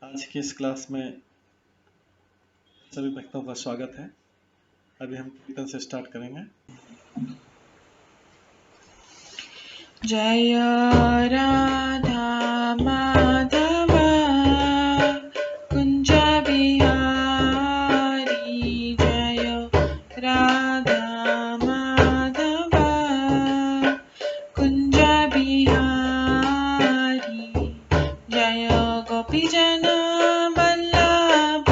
आज की इस क्लास में सभी भक्तों का स्वागत है। अभी हम कीर्तन से स्टार्ट करेंगे। जय राधा माधव कुंज बिहारी, जय राधा माधव कुंज बिहारी, जय गोपीजन वल्लभ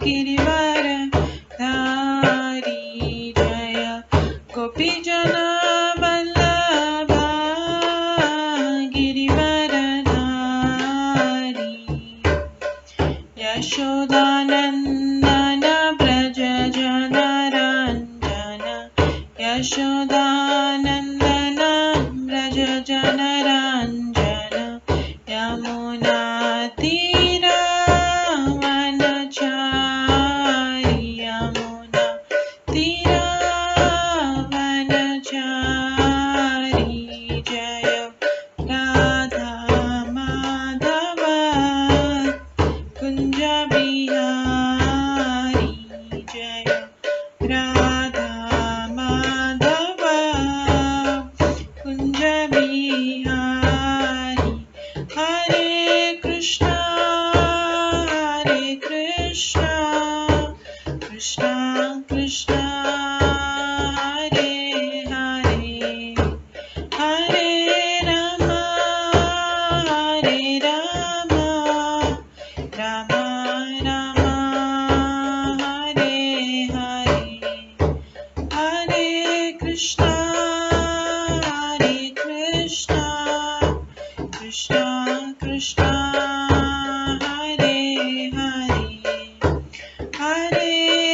गिरिवर धारी, जय गोपीजन वल्लभ गिरिवर धारी, यशोदानंदन व्रज जनरंजन, यशोदानंदन व्रज जनरंजन, यमुना तीरावनचारी, यमुना तीरावनचारी, जय राधा माधव कुंज बिहारी, जय राधा माधव कुंज बिहारी, हरे कृष्णा कृष्णा कृष्णा हरे हरे, हरे राम राम राम हरे हरे, हरे कृष्णा कृष्णा कृष्णा हरे हरे, हरे राम राम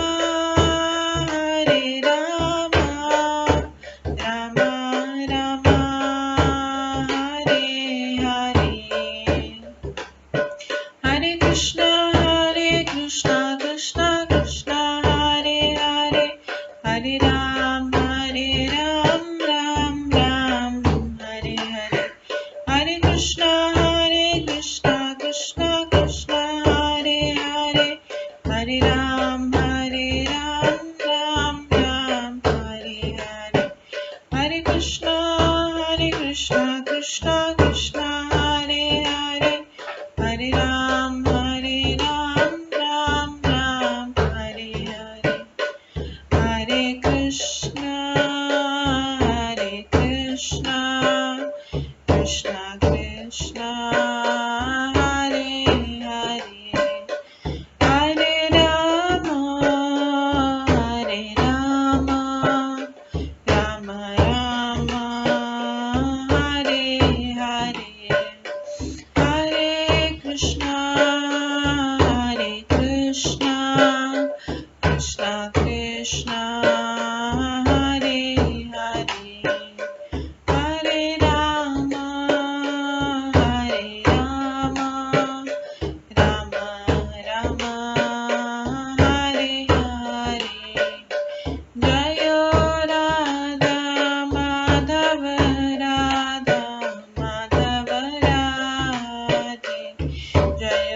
राम हरे हरे, हरे कृष्णा कृष्णा कृष्णा हरे हरे, हरे राम राम राम हरे हरे, हरे कृष्णा कृष्णा कृष्णा हरे हरे, हरे राम राम राम हरे हरे, हरे कृष्णा कृष्णा कृष्णा हरे हरे, हरे राम राम राम हरे हरे, हरे कृष्णा कृष्णा कृष्णा हरे हरे, हरे राम राम राम हरे हरे, हरे कृष्णा कृष्णा कृष्णा हरे हरे, हरे राम राम राम हरे हरे, जय राधा माधव राधे, जय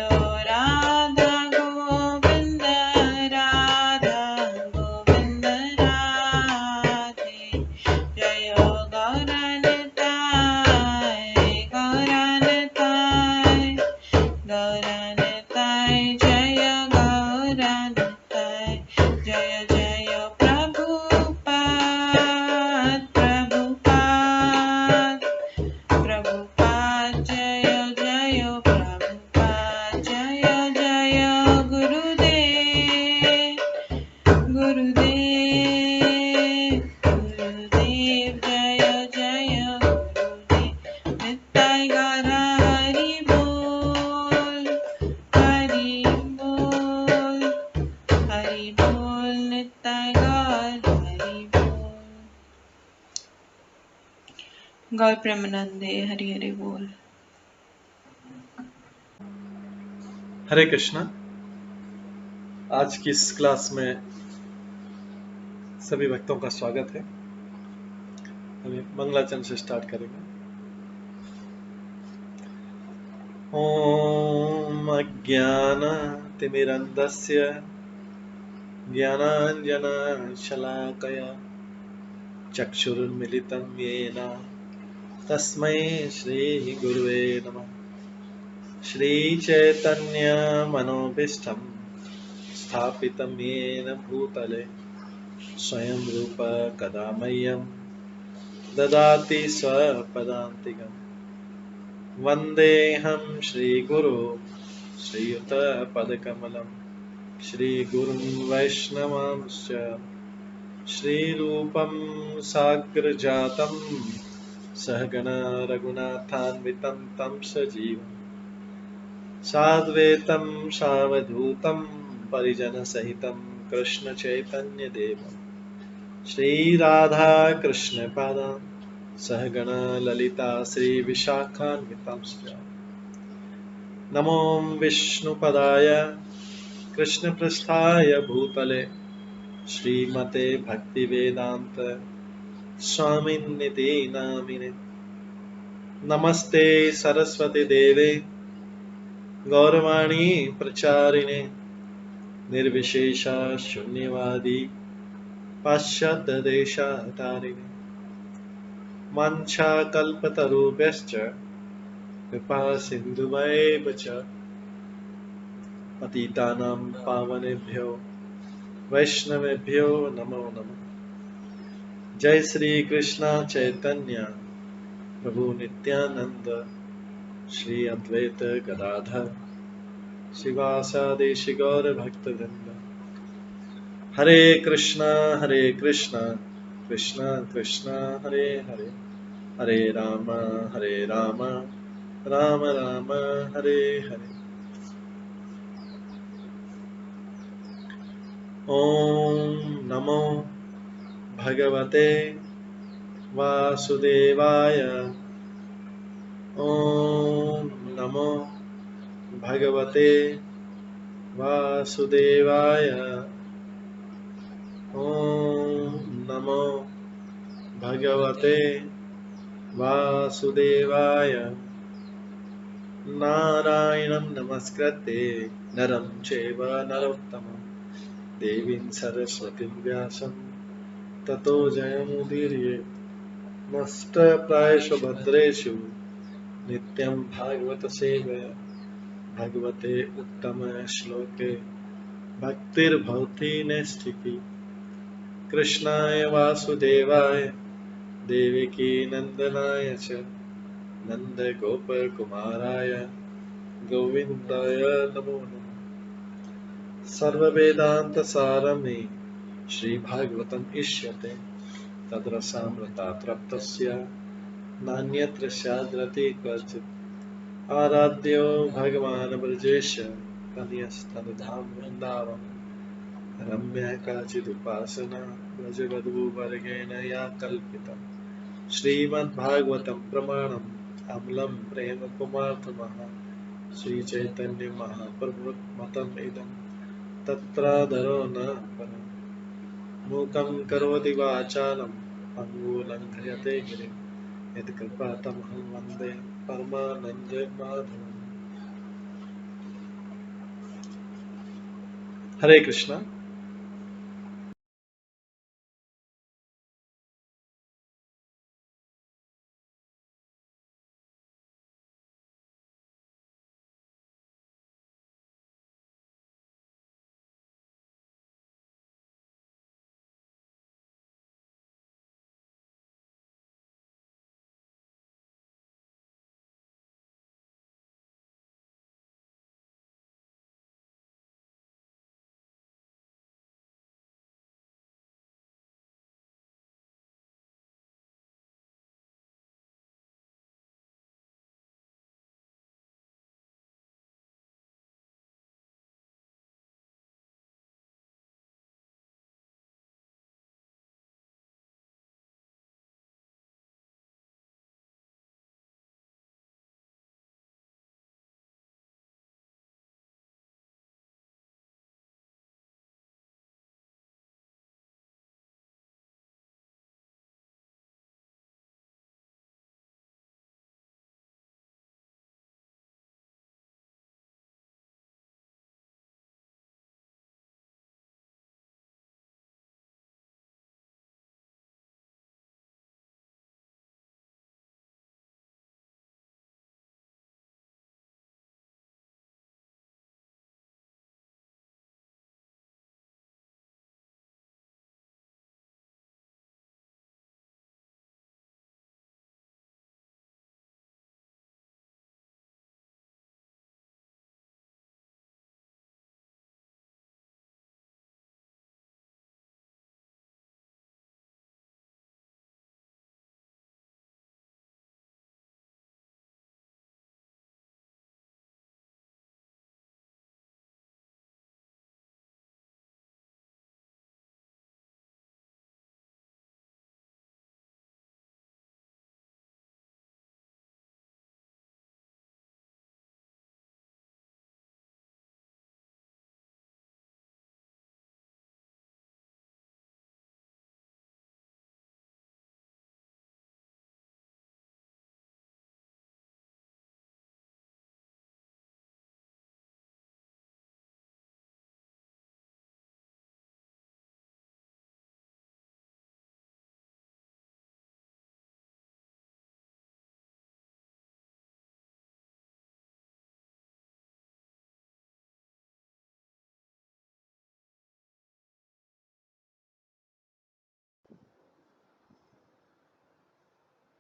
राधा गोविंद राधे, जय गौरनताय जय गौरनताय, जय जय प्रभुपाद जय जय प्रभुपाद, जय जय गुरुदेव जय जय गुरुदेव, नित्य गौर हरि बोल नित्य गौर हरि बोल, गौर प्रेमानंदे हरि हरि बोल। हरे कृष्णा। आज की इस क्लास में सभी भक्तों का स्वागत है। अभी मंगलाचरण से स्टार्ट करेंगे। ॐ अज्ञानतिमिरन्धस्य ज्ञानाञ्जनशलाकया चक्षुरुन्मिलितं येन तस्मै श्रीगुरुवे नमः। श्रीचैतन्यमनोभीष्टं स्थापितं येन भूतले स्वयं रूप कदा मह्यं ददाति स्वपदान्तिकम्। वन्देऽहं श्रीगुरो श्रीयुतपदकमलं श्रीगुरुं वैष्णवांश्च श्रीरूपं साग्रजातं सहगण रघुनाथान्वितं तं सजीवं साद्वैतं सावधूतं परिजनसहितं कृष्णचैतन्यदेवं श्रीराधाकृष्णपादान् सहगण ललिता श्रीविशाखान्वितांश्च नमो विष्णुपदाय कृष्णपृष्ठाय भूतले श्रीमते भक्तिवेदांत स्वामिन्निति नामिने। नमस्ते सरस्वती देवे गौरवाणी प्रचारिणे निर्विशेष शून्यवादी पाश्चात्य देशातारिणे वाञ्छाकल्पतरुभ्यश्च कृपा सिन्धुभ्येव च पतितानां पावनेभ्यो वैष्णवेभ्यो नमो नमः। जय श्री कृष्ण चैतन्य प्रभु नित्यानंद श्री अद्वैत गदाधर शिवासादि गौर भक्तवृंद। हरे कृष्णा कृष्णा कृष्णा हरे हरे, हरे राम राम राम हरे हरे। ओम नमो भगवते वासुदेवाय। ओम नमो भगवते वासुदेवाय। ओम नमो भगवते वासुदेवाय। नारायणं नमस्कृत्य नरं चैव नरोत्तमं देवीं सरस्वतीं व्यासं ततो जयमुदीरये। नष्टप्रायेषु भद्रेषु नित्यं भागवत सेवया भगवते उत्तम श्लोके भक्तिर्भवति नैष्ठिकी। कृष्णाय वासुदेवाय देवकी नंदनाय च नन्दगोपकुमाराय गोविन्दाय नमो नमः। सर्ववेदान्तसारमे श्रीभागवतम् इष्यते तद्रसामृतात् नान्यत्र स्याद्रति क्वचित्। आराध्यो भगवान् ब्रजेश तनयस्तनुधाम वृन्दावन रम्या काचिदुपासना ब्रजवधूवर्गेण या कल्पिता। श्रीमद्भागवतं प्रमाणम् अमलं प्रेम कुमार्थमः श्रीचैतन्य महाप्रभुमतम् इदं तत्रादरो न परम्। मूकं करोति वाचालं पङ्गुलङ्घयते गिरिं यत्कृपातमहं वन्दे परमानन्दमाधवम्। हरे कृष्णा।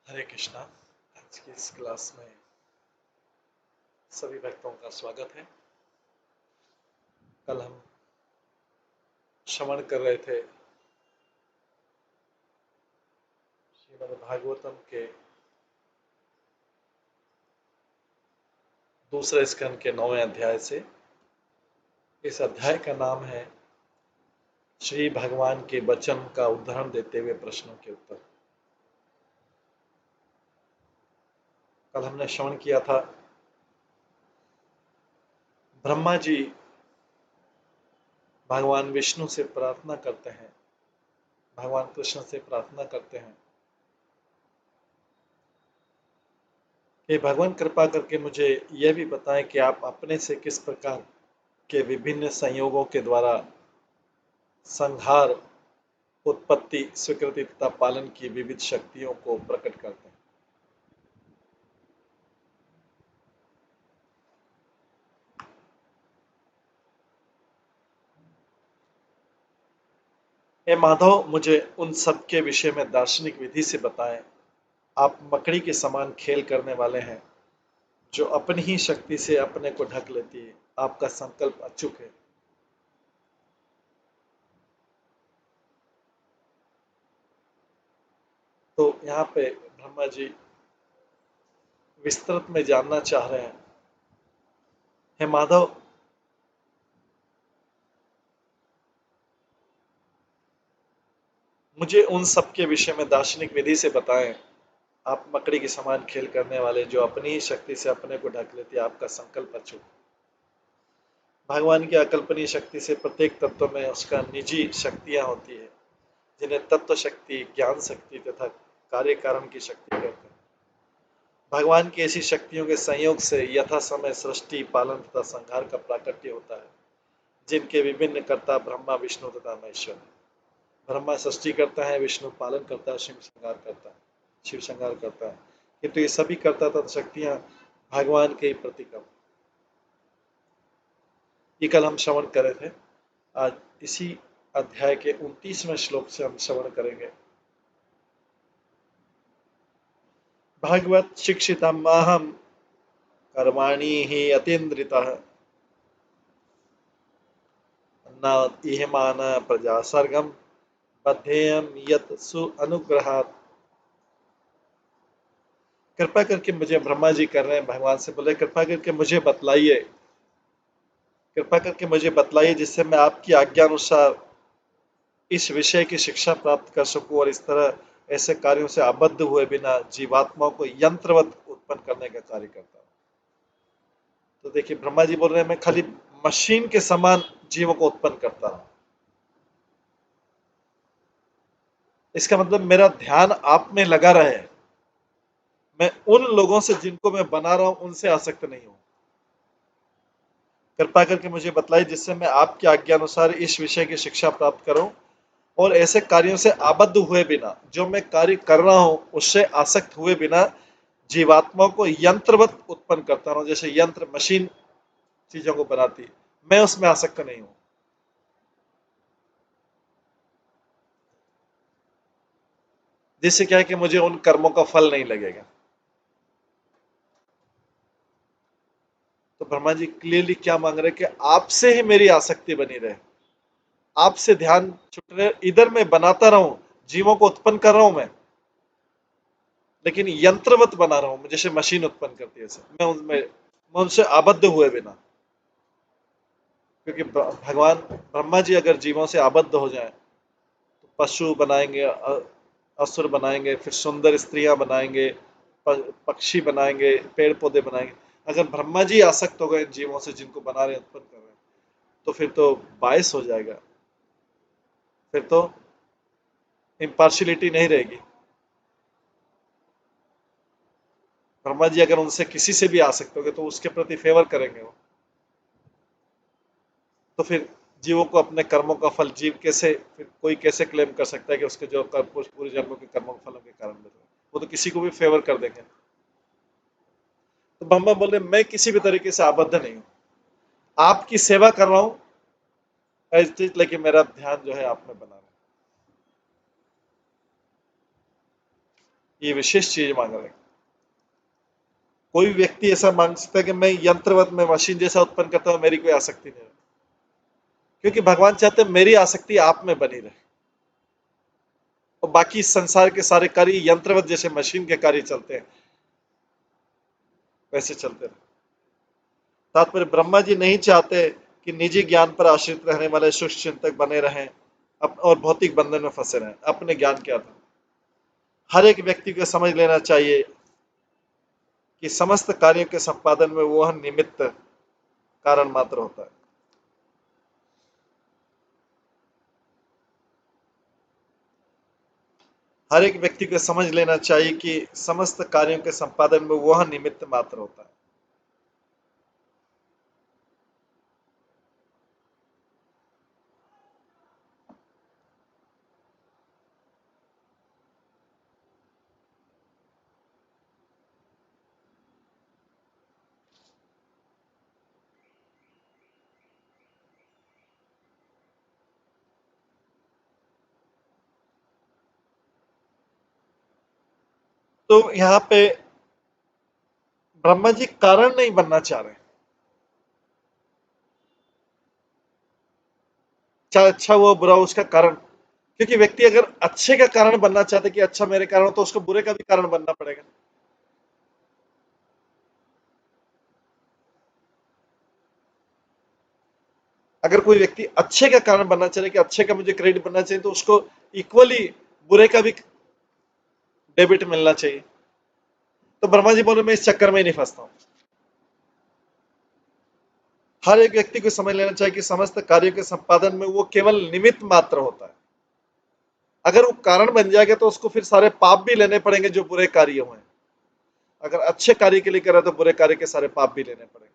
हरे कृष्णा। आज की इस क्लास में सभी भक्तों का स्वागत है। कल हम श्रवण कर रहे थे श्रीमद् भागवतम के दूसरे स्कंद के 9वें अध्याय से। इस अध्याय का नाम है श्री भगवान के वचन का उदाहरण देते हुए प्रश्नों के उत्तर। कल हमने श्रवण किया था ब्रह्मा जी भगवान विष्णु से प्रार्थना करते हैं, भगवान कृष्ण से प्रार्थना करते हैं कि भगवान कृपा करके मुझे यह भी बताएं कि आप अपने से किस प्रकार के विभिन्न संयोगों के द्वारा संहार, उत्पत्ति, स्वीकृति तथा पालन की विविध शक्तियों को प्रकट करते हैं। हे माधव, मुझे उन सब के विषय में दार्शनिक विधि से बताएं। आप मकड़ी के समान खेल करने वाले हैं जो अपनी ही शक्ति से अपने को ढक लेती है। आपका संकल्प अचूक है। तो यहाँ पे ब्रह्मा जी विस्तृत में जानना चाह रहे हैं, हे माधव, मुझे उन सब के विषय में दार्शनिक विधि से बताएं। आप मकड़ी के समान खेल करने वाले जो अपनी ही शक्ति से अपने को ढक लेती है। आपका संकल्प अचूक। भगवान की अकल्पनीय शक्ति से प्रत्येक तत्व में उसका निजी शक्तियां होती है, जिन्हें तत्व शक्ति, ज्ञान शक्ति तथा कार्य कारण की शक्ति कहते हैं। भगवान की ऐसी शक्तियों के संयोग से यथा समय सृष्टि, पालन तथा संहार का प्राकट्य होता है, जिनके विभिन्न कर्ता ब्रह्मा, विष्णु तथा महेश्वर है। ब्रह्मा सृष्टि करता है, विष्णु पालन करता है, शिव संहार करता है। किंतु ये सभी कर्ता तथा शक्तियां भगवान के ही प्रतीक हैं। ये कल हम श्रवण कर रहे थे। आज इसी अध्याय के 29वें श्लोक से हम श्रवण करेंगे। भगवत शिक्षितम् अहम् कर्माणि हि अतीन्द्रितः न इहमान प्रजा सर्गम बद्धेयम यत सु अनुग्रहात्। कृपा करके मुझे, ब्रह्मा जी कर रहे हैं, भगवान से बोले कृपा करके मुझे बतलाइए, कृपा करके मुझे बतलाइए जिससे मैं आपकी आज्ञा अनुसार इस विषय की शिक्षा प्राप्त कर सकूं और इस तरह ऐसे कार्यों से आबद्ध हुए बिना जीवात्माओं को यंत्रवत उत्पन्न करने का कार्य करता हूं। तो देखिए, ब्रह्मा जी बोल रहे हैं मैं खाली मशीन के समान जीवों को उत्पन्न करता हूं। इसका मतलब मेरा ध्यान आप में लगा रहे। मैं उन लोगों से जिनको मैं बना रहा हूं उनसे आसक्त नहीं हूं। कृपा करके मुझे बतलाइए जिससे मैं आपकी आज्ञा अनुसार इस विषय की शिक्षा प्राप्त करूं और ऐसे कार्यों से आबद्ध हुए बिना, जो मैं कार्य कर रहा हूं उससे आसक्त हुए बिना जीवात्माओं को यंत्रवत उत्पन्न करता रहूं। जैसे यंत्र, मशीन चीजों को बनाती, मैं उसमें आसक्त नहीं हूं। जिससे क्या है कि मुझे उन कर्मों का फल नहीं लगेगा। तो ब्रह्मा जी क्लियरली क्या मांग रहे कि आपसे ही मेरी आसक्ति बनी रहे, आपसे ध्यान छुट रहे। इधर मैं बनाता रहूं, जीवों को उत्पन्न कर रहा हूं मैं, लेकिन यंत्रवत बना रहा हूं, जैसे मशीन उत्पन्न करती है। मैं उनसे आबद्ध हुए बिना। क्योंकि भगवान ब्रह्मा जी अगर जीवों से आबद्ध हो जाएं तो पशु बनाएंगे, असुर बनाएंगे, फिर सुंदर स्त्रियां बनाएंगे, पक्षी बनाएंगे, पेड़ पौधे बनाएंगे। अगर ब्रह्मा जी आसक्त हो गए इन जीवों से जिनको बना रहे, उत्पन्न कर रहे हैं, तो फिर तो बायस हो जाएगा, फिर तो इम्पार्शियलिटी नहीं रहेगी। ब्रह्मा जी अगर उनसे किसी से भी आसक्त हो गए तो उसके प्रति फेवर करेंगे वो। तो फिर जीवों को अपने कर्मों का फल, जीव कैसे, फिर कोई कैसे क्लेम कर सकता है कि उसके जो पूरे जन्मों के कर्मों के फलों के कारण मिल रहे हैं? वो तो किसी को भी फेवर कर देंगे। तो ब्रह्मा बोले मैं किसी भी तरीके से आबद्ध नहीं हूं, आपकी सेवा कर रहा हूं लेकिन मेरा ध्यान जो है आप में बना रहा है। ये विशेष चीज मांग रहे हैं। कोई भी व्यक्ति ऐसा मांग सकता है कि मैं यंत्रवत में मशीन जैसा उत्पन्न करता हूं, मेरी कोई आसक्ति नहीं है, क्योंकि भगवान चाहते हैं मेरी आसक्ति आप में बनी रहे और बाकी संसार के सारे कार्य यंत्रवत जैसे मशीन के कार्य चलते हैं वैसे चलते रहे। तात्पर्य ब्रह्मा जी नहीं चाहते कि निजी ज्ञान पर आश्रित रहने वाले सूक्ष्म चिंतक बने रहें और भौतिक बंधन में फंसे रहें अपने ज्ञान के आधार। हर एक व्यक्ति को समझ लेना चाहिए कि समस्त कार्यों के संपादन में वह निमित्त कारण मात्र होता है। हर एक व्यक्ति को समझ लेना चाहिए कि समस्त कार्यों के संपादन में वह निमित्त मात्र होता है। तो यहाँ पे ब्रह्मा जी कारण नहीं बनना चाह रहे, चाहे अच्छा हुआ बुरा हो उसका कारण, क्योंकि व्यक्ति अगर अच्छे का कारण बनना चाहता है कि अच्छा मेरे कारण हो, तो उसको बुरे का भी कारण बनना पड़ेगा। अगर कोई व्यक्ति अच्छे का कारण बनना चाहे कि अच्छे का मुझे क्रेडिट बनना चाहिए, तो उसको इक्वली बुरे का भी डेबिट मिलना चाहिए। तो ब्रह्मा जी बोले मैं इस चक्कर में ही नहीं फंसता हूं। हर एक व्यक्ति को समझ लेना चाहिए कि समस्त कार्यों के संपादन में वो केवल निमित्त मात्र होता है। अगर वो कारण बन जाएगा तो उसको फिर सारे पाप भी लेने पड़ेंगे जो बुरे कार्य हुए। अगर अच्छे कार्य के लिए कर रहा है तो बुरे कार्य के सारे पाप भी लेने पड़ेंगे।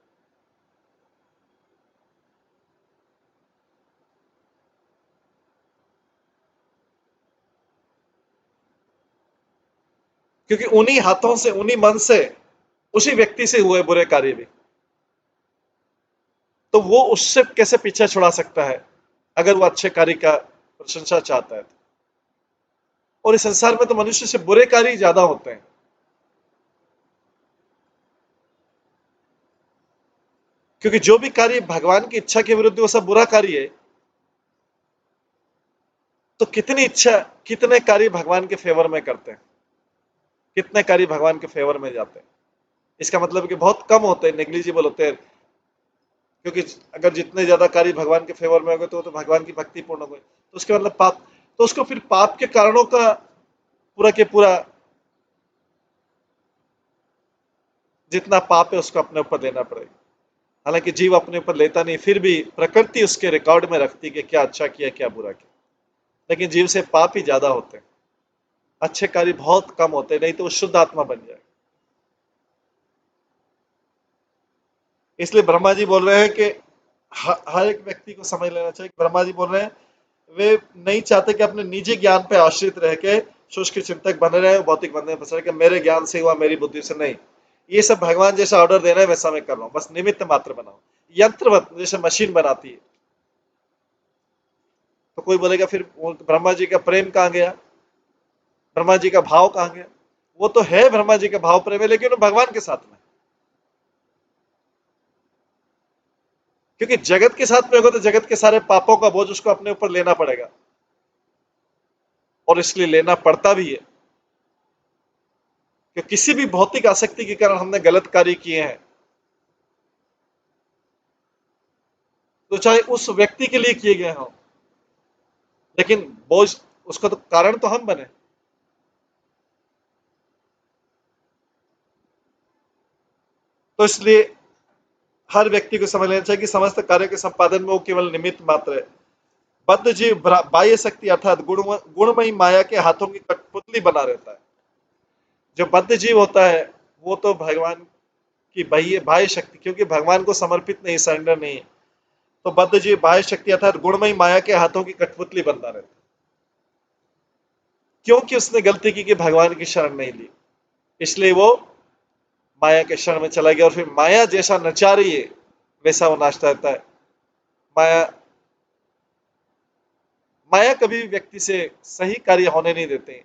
क्योंकि उन्हीं हाथों से, उन्हीं मन से, उसी व्यक्ति से हुए बुरे कार्य भी, तो वो उससे कैसे पीछे छुड़ा सकता है अगर वो अच्छे कार्य का प्रशंसा चाहता है। और इस संसार में तो मनुष्य से बुरे कार्य ज्यादा होते हैं, क्योंकि जो भी कार्य भगवान की इच्छा के विरुद्ध वो सब बुरा कार्य है। तो कितनी इच्छा, कितने कार्य भगवान के फेवर में करते हैं, कितने कार्य भगवान के फेवर में जाते हैं। इसका मतलब कि बहुत कम होते हैं, नेग्लिजिबल होते हैं। क्योंकि अगर जितने ज्यादा कार्य भगवान के फेवर में हो गए तो भगवान की भक्ति पूर्ण हो गई, तो उसके मतलब पाप, तो उसको फिर पाप के कारणों का पूरा के पूरा जितना पाप है उसको अपने ऊपर लेना पड़ेगा। हालांकि जीव अपने ऊपर लेता नहीं, फिर भी प्रकृति उसके रिकॉर्ड में रखती कि क्या अच्छा किया क्या बुरा किया, लेकिन जीव से पाप ही ज्यादा होते हैं, अच्छे कार्य बहुत कम होते हैं, नहीं तो वो शुद्ध आत्मा बन जाए। इसलिए ब्रह्मा जी बोल रहे हैं कि हर एक व्यक्ति को समझ लेना चाहिए। ब्रह्मा जी बोल रहे हैं वे नहीं चाहते कि अपने निजी ज्ञान पे आश्रित रह के शुष्क चिंतक बने रहे, भौतिक बंधन में फंसे रहे कि मेरे ज्ञान से हुआ, मेरी बुद्धि से नहीं। ये सब भगवान जैसा ऑर्डर दे रहे हैं वैसा मैं कर रहा हूं, बस निमित्त मात्र बनाओ, यंत्रवत जैसे मशीन बनाती है। तो कोई बोलेगा फिर ब्रह्मा जी का प्रेम कहां गया, ब्रह्मा जी का भाव कहां गया? वो तो है, ब्रह्मा जी का भाव प्रेम है, लेकिन वो भगवान के साथ में, क्योंकि जगत के साथ में होगा तो जगत के सारे पापों का बोझ उसको अपने ऊपर लेना पड़ेगा, और इसलिए लेना पड़ता भी है कि किसी भी भौतिक आसक्ति के कारण हमने गलत कार्य किए हैं, तो चाहे उस व्यक्ति के लिए किए गए हों, लेकिन बोझ उसका तो कारण तो हम बने। तो इसलिए हर व्यक्ति को समझ लेना चाहिए कि समस्त कार्य के संपादन में वो केवल निमित्त मात्र है। बद्ध जीव बाह्य शक्ति अर्थात गुणमयी माया के हाथों की कठपुतली बना रहता है। जो बद्ध जीव होता है वो तो भगवान की बाह्य बाह्य शक्ति, क्योंकि भगवान को समर्पित नहीं, सरेंडर नहीं है, तो बद्ध जीव बाह्य शक्ति अर्थात गुणमयी माया के हाथों की कठपुतली बनता रहता है, क्योंकि उसने गलती की कि भगवान की शरण नहीं ली, इसलिए वो माया के शरण में चला गया और फिर माया जैसा नचा रही है वैसा वो नाचता रहता है। माया माया कभी भी व्यक्ति से सही कार्य होने नहीं देते।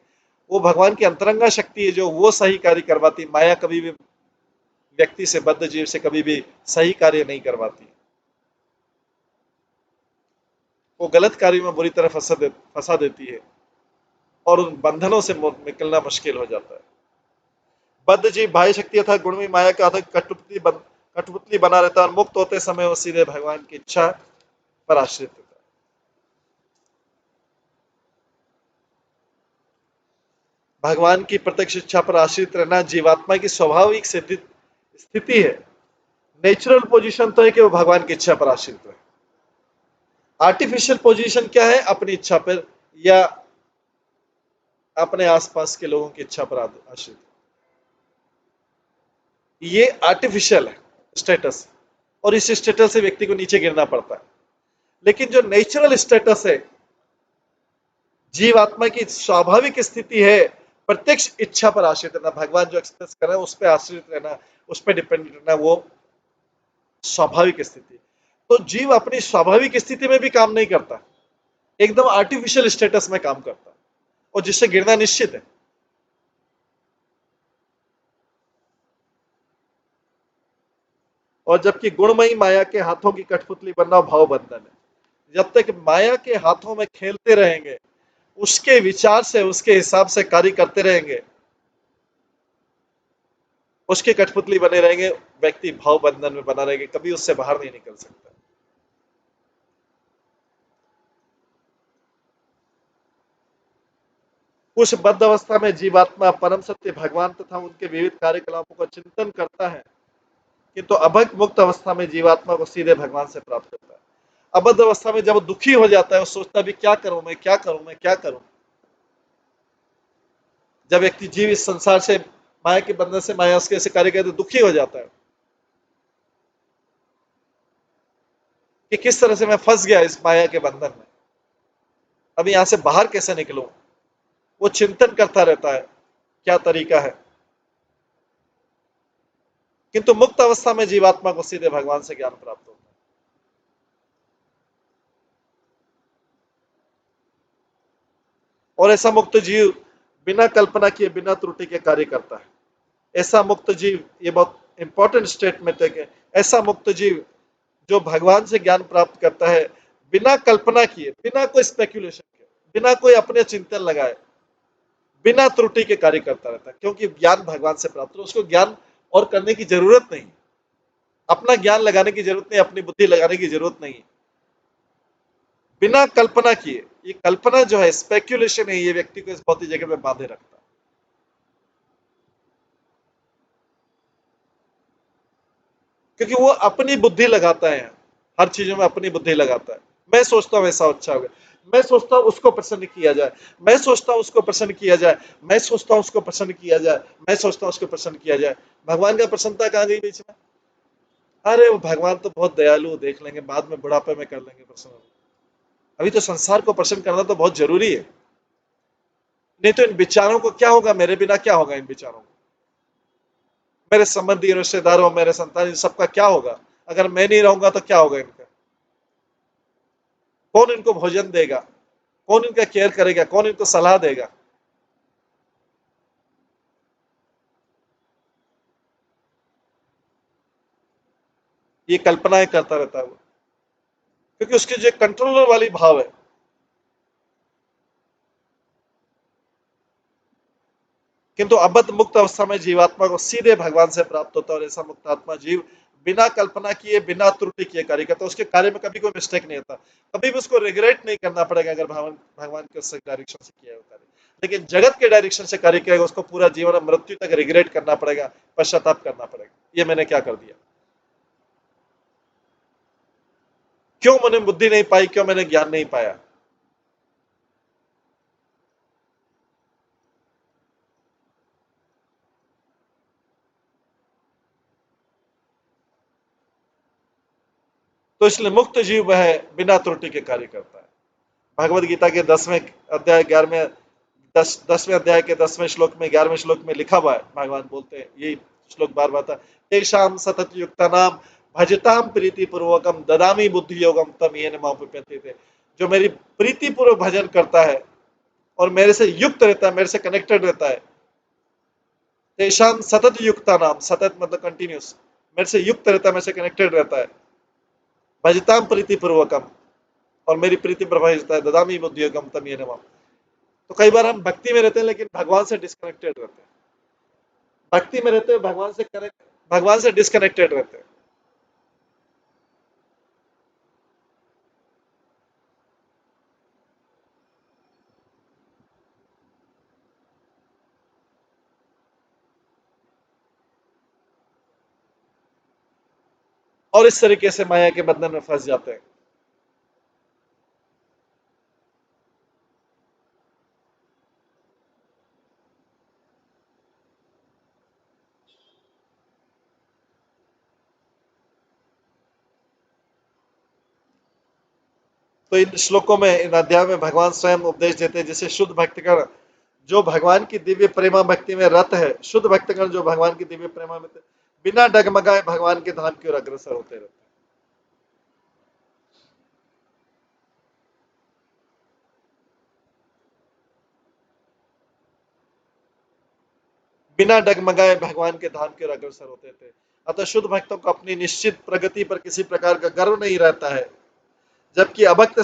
वो भगवान की अंतरंगा शक्ति है जो वो सही कार्य करवाती। माया कभी भी व्यक्ति से, बद्ध जीव से कभी भी सही कार्य नहीं करवाती। वो गलत कार्य में बुरी तरह फंसा देती है और उन बंधनों से निकलना मुश्किल हो जाता है। बद्ध जीव बाह्य शक्ति अर्थात गुणमयी माया का अर्थात कठपुतली बना रहता है और मुक्त होते समय वो सीधे भगवान की इच्छा पर आश्रित होता है। भगवान की प्रत्यक्ष इच्छा पर आश्रित रहना जीवात्मा की स्वाभाविक स्थिति है। नेचुरल पोजीशन तो है कि वो भगवान की इच्छा पर आश्रित रहे। आर्टिफिशियल पोजीशन क्या है? अपनी इच्छा पर या अपने आसपास के लोगों की इच्छा पर आश्रित। ये आर्टिफिशियल है स्टेटस, और इस स्टेटस से व्यक्ति को नीचे गिरना पड़ता है। लेकिन जो नेचुरल स्टेटस है, जीवात्मा की स्वाभाविक स्थिति है प्रत्यक्ष इच्छा पर आश्रित रहना। भगवान जो एक्सप्रेस कर रहे हैं उस पर आश्रित रहना, उस पर डिपेंड रहना, वो स्वाभाविक स्थिति। तो जीव अपनी स्वाभाविक स्थिति में भी काम नहीं करता, एकदम आर्टिफिशियल स्टेटस में काम करता है, और जिससे गिरना निश्चित है। और जबकि गुणमयी माया के हाथों की कठपुतली बनना भाव बंधन है। जब तक माया के हाथों में खेलते रहेंगे, उसके विचार से, उसके हिसाब से कार्य करते रहेंगे, उसके कठपुतली बने रहेंगे, व्यक्ति भाव बंधन में बना रहेगा, कभी उससे बाहर नहीं निकल सकता। उस बद्ध अवस्था में जीवात्मा परम सत्य भगवान तथा उनके विविध कार्यकलापों का चिंतन करता है, किंतु अभक्त मुक्त अवस्था में जीवात्मा को सीधे भगवान से प्राप्त होता है। अबद्ध अवस्था में जब दुखी हो जाता है, वो सोचता भी क्या करूं मैं, क्या करूं मैं, क्या करूं। जब व्यक्ति जीव इस संसार से, माया के बंधन से, माया उसके ऐसे कार्य करते दुखी हो जाता है कि किस तरह से मैं फंस गया इस माया के बंधन में, अब यहां से बाहर कैसे निकलूं। वो चिंतन करता रहता है क्या तरीका है। किंतु मुक्त अवस्था में जीवात्मा को सीधे भगवान से ज्ञान प्राप्त होता है। और ऐसा मुक्त जीव बिना कल्पना किए, बिना त्रुटि के कार्य करता है। ऐसा मुक्त जीव, ये बहुत इंपॉर्टेंट स्टेटमेंट है कि ऐसा मुक्त जीव जो भगवान से ज्ञान प्राप्त करता है, बिना कल्पना किए, बिना कोई स्पेक्युलेशन के, बिना कोई अपने चिंतन लगाए, बिना त्रुटि के कार्य करता रहता है। क्योंकि ज्ञान भगवान से प्राप्त हो, उसको ज्ञान और करने की जरूरत नहीं, अपना ज्ञान लगाने की जरूरत नहीं, अपनी बुद्धि लगाने की जरूरत नहीं। बिना कल्पना किए, ये कल्पना जो है, स्पेक्युलेशन है, ये व्यक्ति को इस भौतिक जगत में बांधे रखता है। क्योंकि वो अपनी बुद्धि लगाता है, हर चीजों में अपनी बुद्धि लगाता है। मैं सोचता हूं ऐसा अच्छा होगा, मैं सोचता हूं उसको प्रसन्न किया जाए, मैं सोचता हूं उसको प्रसन्न किया जाए, मैं सोचता हूं उसको प्रसन्न किया जाए, मैं सोचता हूं उसको प्रसन्न किया जाए। भगवान का प्रसन्नता कहां गई बीच में? अरे वो भगवान तो बहुत दयालु, देख लेंगे बाद में, बुढ़ापे में कर लेंगे प्रसन्न। अभी तो संसार को प्रसन्न करना तो बहुत जरूरी है, नहीं तो इन विचारों को क्या होगा, मेरे बिना क्या होगा इन विचारों को, मेरे संबंधी, रिश्तेदारों, मेरे संतान, सबका क्या होगा अगर मैं नहीं रहूंगा, तो क्या होगा इनका? कौन इनको भोजन देगा, कौन इनका केयर करेगा, कौन इनको सलाह देगा? ये कल्पनाएं करता रहता है वो, क्योंकि उसकी जो कंट्रोलर वाली भाव है। किंतु अबद्ध मुक्त अवस्था में जीवात्मा को सीधे भगवान से प्राप्त होता है, और ऐसा मुक्त आत्मा जीव बिना कल्पना किए, बिना त्रुटि किए कार्य करता है। उसके कार्य में कभी कोई मिस्टेक नहीं होता, कभी भी उसको रिग्रेट नहीं करना पड़ेगा अगर भगवान भगवान के उससे डायरेक्शन से किया होता है। लेकिन जगत के डायरेक्शन से कार्य किया, उसको पूरा जीवन मृत्यु तक रिग्रेट करना पड़ेगा, पश्चाताप करना पड़ेगा, ये मैंने क्या कर दिया, क्यों मैंने बुद्धि नहीं पाई, क्यों मैंने ज्ञान नहीं पाया। तो इसलिए मुक्त जीव वह बिना त्रुटि के कार्य करता है। भगवद गीता के 10वें अध्याय 11वें 10वें अध्याय के 10वें श्लोक में, 11वें श्लोक में लिखा हुआ है, भगवान बोलते हैं, यही श्लोक बार बार था, तेषाम सतत युक्तानाम भजताम प्रीति पूर्वकम ददामी बुद्धि योगम तम येन मामुपैति थे। जो मेरी प्रीति पूर्वक भजन करता है, और मेरे से युक्त रहता है, मेरे से कनेक्टेड रहता है। तेषां सतत युक्ता नाम, सतत मतलब कंटिन्यूस, मेरे से युक्त रहता है, मेरे से कनेक्टेड रहता है। भजताम प्रीति पूर्वकम, और मेरी प्रीति प्रभावित है, ददामी बुद्धियोगम तम ये नमः। तो कई बार हम भक्ति में रहते हैं लेकिन भगवान से डिस्कनेक्टेड रहते हैं, भक्ति में रहते हैं भगवान से कनेक्ट, भगवान से डिस्कनेक्टेड रहते हैं। और इस तरीके से माया के बंधन में फंस जाते हैं। तो इन श्लोकों में, इन अध्याय में भगवान स्वयं उपदेश देते हैं, जैसे शुद्ध भक्तगण जो भगवान की दिव्य प्रेमा भक्ति में रत है, शुद्ध भक्तगण जो भगवान की दिव्य प्रेमा में बिना डगमगाए भगवान के धाम की ओर अग्रसर होते रहते हैं। बिना डगमगाए भगवान के धाम की ओर अग्रसर होते थे। अतः शुद्ध भक्तों को अपनी निश्चित प्रगति पर किसी प्रकार का गर्व नहीं रहता है, जबकि अभक्त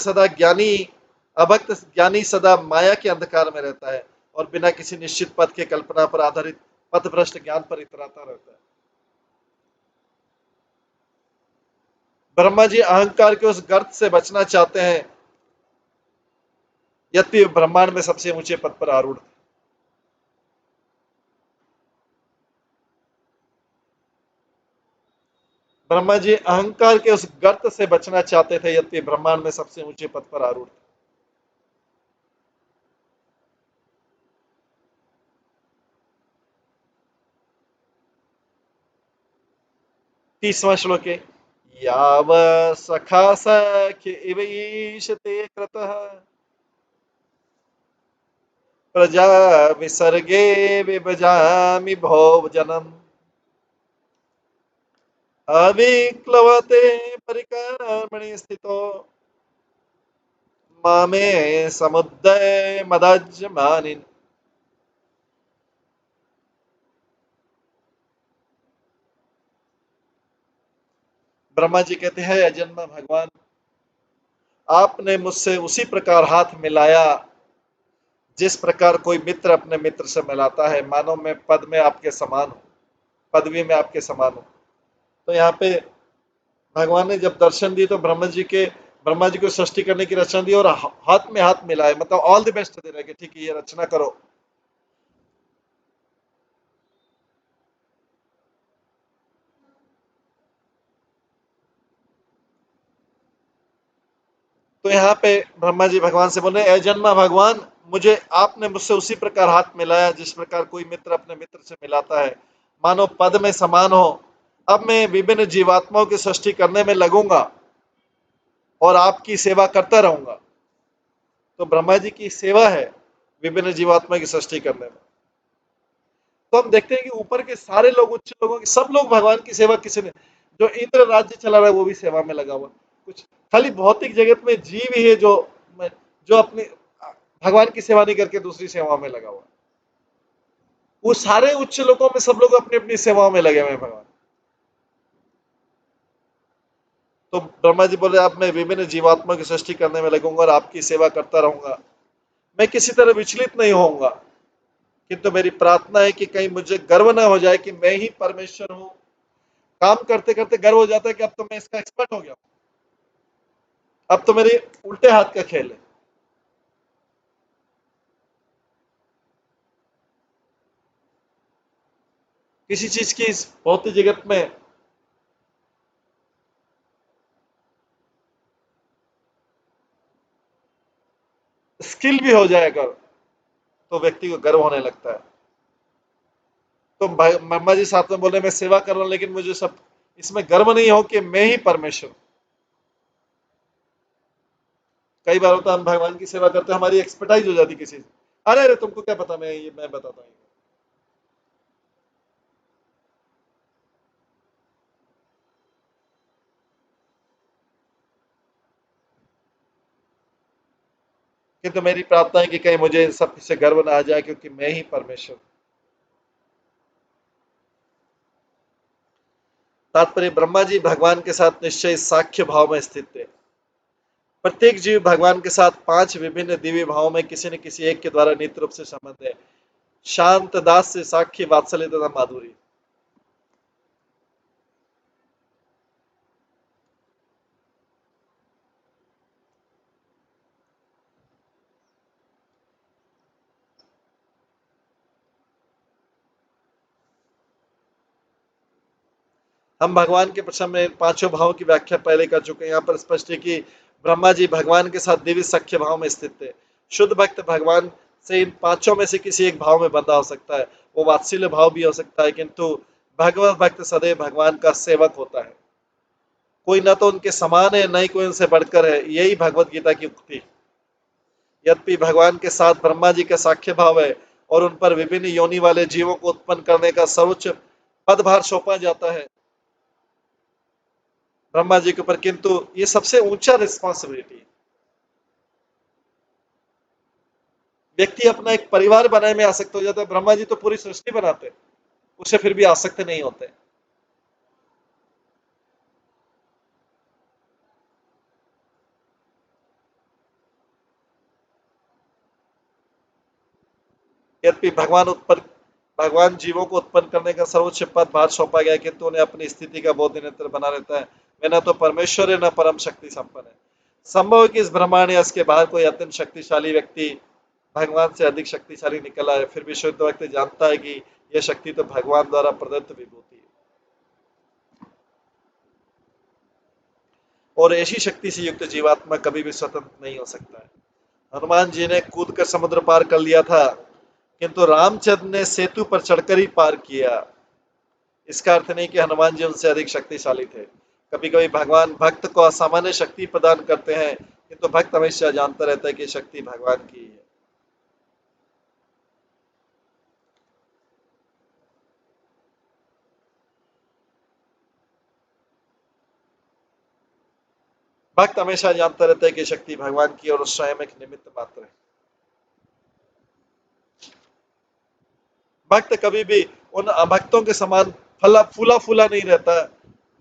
ज्ञानी सदा माया के अंधकार में रहता है और बिना किसी निश्चित पथ के कल्पना पर आधारित पथभ्रष्ट ज्ञान पर इतराता रहता है। ब्रह्मा जी अहंकार के उस गर्त से बचना चाहते हैं, यद्यपि ब्रह्मांड में सबसे ऊंचे पद पर आरूढ़। ब्रह्मा जी अहंकार के उस गर्त से बचना चाहते थे, यद्यपि ब्रह्मांड में सबसे ऊंचे पद पर आरूढ़। 30वां श्लोक है, याव सखा सख्य इव ईशते कृतः प्रजा विसर्गे विभजामि भोजनम् अविक्लवते परिकर्मणि स्थितो मामे समुदय मदाज्यमानिन्। ब्रह्मा जी कहते हैं, अजन्मा भगवान, आपने मुझसे उसी प्रकार हाथ मिलाया जिस प्रकार कोई मित्र अपने मित्र से मिलाता है, मानो मैं पद में आपके समान हूँ, पदवी में आपके समान हूँ। तो यहाँ पे भगवान ने जब दर्शन दिए तो ब्रह्मा जी को सृष्टि करने की रचना दी और हाथ में हाथ मिलाए, मतलब ऑल द बेस्ट दे रहे कि ठीक है ये रचना करो। तो यहाँ पे ब्रह्मा जी भगवान से बोले, अजन्मा भगवान, मुझे आपने मुझसे उसी प्रकार हाथ मिलाया जिस प्रकार कोई मित्र अपने मित्र से मिलाता है, मानो पद में समान हो। अब मैं विभिन्न जीवात्माओं की सृष्टि करने में लगूंगा और आपकी सेवा करता रहूंगा। तो ब्रह्मा जी की सेवा है विभिन्न जीवात्मा की सृष्टि करने में। तो हम देखते हैं कि ऊपर के सारे लोग, उच्च लोगों की, सब लोग भगवान की सेवा, किसी ने जो इंद्र राज्य चला रहा है वो भी सेवा में लगा हुआ। कुछ खाली भौतिक जगत में जीव ही है जो अपनी भगवान की सेवा नहीं करके दूसरी सेवा में लगा हुआ। वो सारे उच्च लोगों में सब लोग अपनी अपनी सेवाओं में लगे हुए हैं भगवान। तो ब्रह्मा जी बोले, अब मैं विभिन्न जीवात्मा की सृष्टि करने में लगूंगा और आपकी सेवा करता रहूंगा, मैं किसी तरह विचलित नहीं होऊंगा। किंतु मेरी प्रार्थना है कि कहीं मुझे गर्व ना हो जाए कि मैं ही परमेश्वर हूं। काम करते करते गर्व हो जाता है कि अब तो मैं इसका एक्सपर्ट हो गया, अब तो मेरे उल्टे हाथ का खेल है। किसी चीज की इस भौतिक जगत में स्किल भी हो जाए अगर, तो व्यक्ति को गर्व होने लगता है। तो ब्रह्मा जी साथ में बोले, मैं सेवा कर रहा हूं लेकिन मुझे सब इसमें गर्व नहीं हो कि मैं ही परमेश्वर। कई बार होता है हम भगवान की सेवा करते हैं, हमारी एक्सपर्टाइज हो जाती किसी से, अरे अरे तुमको क्या पता, मैं बताता हूँ। किंतु मेरी प्रार्थना है कि कहीं मुझे इन सब से गर्व ना आ जाए, क्योंकि मैं ही परमेश्वर। तात्पर्य, ब्रह्मा जी भगवान के साथ निश्चय साख्य भाव में स्थित थे। प्रत्येक जीव भगवान के साथ 5 विभिन्न दिव्य भावों में किसी न किसी एक के द्वारा नित्य रूप से संबंध है। शांत, दास से साख्य, वात्सल्य तथा माधुरी। हम भगवान के प्रसंग में इन पांचों भावों की व्याख्या पहले कर चुके हैं। यहाँ पर स्पष्ट है कि ब्रह्मा जी भगवान के साथ दिव्य सख्य भाव में स्थित थे। शुद्ध भक्त भगवान से इन पांचों में से किसी एक भाव में बंधा हो सकता है। वो वात्सल्य भाव भी हो सकता है, किंतु भगवत भक्त सदैव भगवान का सेवक होता है। कोई न तो उनके समान है, न ही कोई उनसे बढ़कर है। यही भगवत गीता की उक्ति है। यद्यपि भगवान के साथ ब्रह्मा जी का साख्य भाव है और उन पर विभिन्न योनि वाले जीवों को उत्पन्न करने का सर्वोच्च पदभार सौंपा जाता है ब्रह्मा जी के ऊपर, किंतु ये सबसे ऊंचा रिस्पॉन्सिबिलिटी है। व्यक्ति अपना एक परिवार बनाने में आसक्त हो जाता है। ब्रह्मा जी तो पूरी सृष्टि बनाते हैं, उसे फिर भी आसक्त नहीं होते। यद्यपि भगवान जीवों को उत्पन्न करने का सर्वोच्च पद भार सौंपा गया, किंतु उन्हें अपनी स्थिति का बोध निरंतर बना रहता है। वे न तो परमेश्वर है, न परम शक्ति संपन्न है। संभव है कि इस ब्रह्मांड या इसके बाहर कोई अत्यंत शक्तिशाली व्यक्ति भगवान से अधिक शक्तिशाली निकला है। फिर भी शुद्ध व्यक्ति जानता है कि यह शक्ति तो भगवान द्वारा प्रदत्त विभूति है, और ऐसी शक्ति से युक्त जीवात्मा कभी भी स्वतंत्र नहीं हो सकता है। हनुमान जी ने कूद कर समुद्र पार कर लिया था, किंतु रामचंद्र ने सेतु पर चढ़कर ही पार किया। इसका अर्थ नहीं कि हनुमान जी उनसे अधिक शक्तिशाली थे। कभी कभी भगवान भक्त को असामान्य शक्ति प्रदान करते हैं, किंतु भक्त हमेशा जानता रहता है कि शक्ति भगवान की है। भक्त हमेशा जानता रहता है कि शक्ति भगवान की और स्वयं एक निमित्त मात्र है। भक्त कभी भी उन अभक्तों के समान फला फूला फूला नहीं रहता,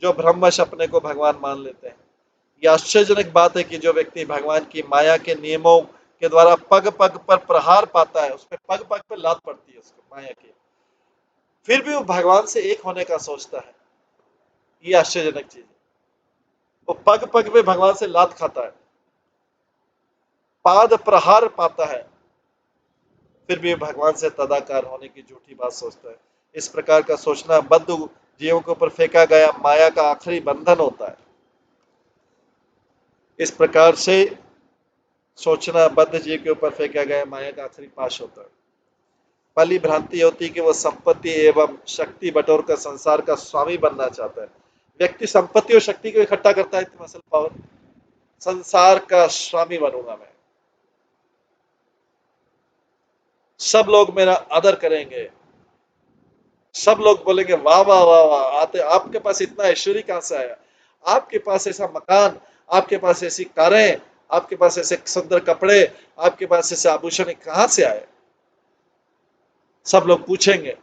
जो भ्रमवश अपने को भगवान मान लेते हैं। यह आश्चर्यजनक बात है कि जो व्यक्ति भगवान की माया के नियमों के द्वारा पग पग पर प्रहार पाता है, उसमें पग पग पर लात पड़ती है उसको माया की, फिर भी वो भगवान से एक होने का सोचता है। ये आश्चर्यजनक चीज है। वो पग पग में भगवान से लात खाता है, पाद प्रहार पाता है, फिर भी भगवान से तदाकार होने की झूठी बात सोचता है। इस प्रकार का सोचना बद्ध जीवों के ऊपर फेंका गया माया का आखिरी बंधन होता है। इस प्रकार से सोचना बद्ध जीव के ऊपर फेंका गया माया का आखिरी पाश होता है। पहली भ्रांति होती है कि वह संपत्ति एवं शक्ति बटोर कर संसार का स्वामी बनना चाहता है। व्यक्ति संपत्ति और शक्ति को इकट्ठा करता है, मसल पावर, संसार का स्वामी बनूंगा मैं, सब लोग मेरा आदर करेंगे, सब लोग बोलेंगे वाह वाह वाह वाह, आते आपके पास इतना ऐश्वर्य कहां से आया, आपके पास ऐसा मकान, आपके पास ऐसी कारें, आपके पास ऐसे सुंदर कपड़े, आपके पास ऐसे आभूषण कहां से आए, सब लोग पूछेंगे।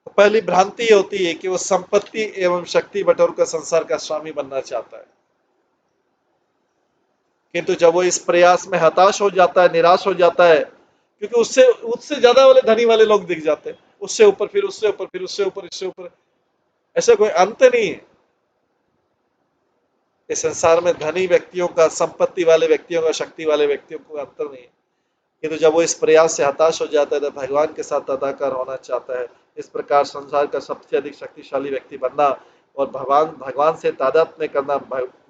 तो पहली भ्रांति होती है कि वो संपत्ति एवं शक्ति बटोर कर संसार का स्वामी बनना चाहता है, किंतु जब वो इस प्रयास में हताश हो जाता है, निराश हो जाता है, क्योंकि उससे उससे ज्यादा वाले धनी वाले लोग दिख जाते हैं, उससे ऊपर, फिर उससे ऊपर, फिर उससे ऊपर, इससे ऊपर, ऐसा कोई अंत नहीं है। इस संसार में धनी व्यक्तियों का, संपत्ति वाले व्यक्तियों का, शक्ति वाले व्यक्तियों को अंतर नहीं है। किंतु जब वो इस प्रयास से हताश हो जाता है तो भगवान के साथ तदाकार होना चाहता है। इस प्रकार संसार का सबसे अधिक शक्तिशाली व्यक्ति बनना और भगवान भगवान से तादात्म्य करना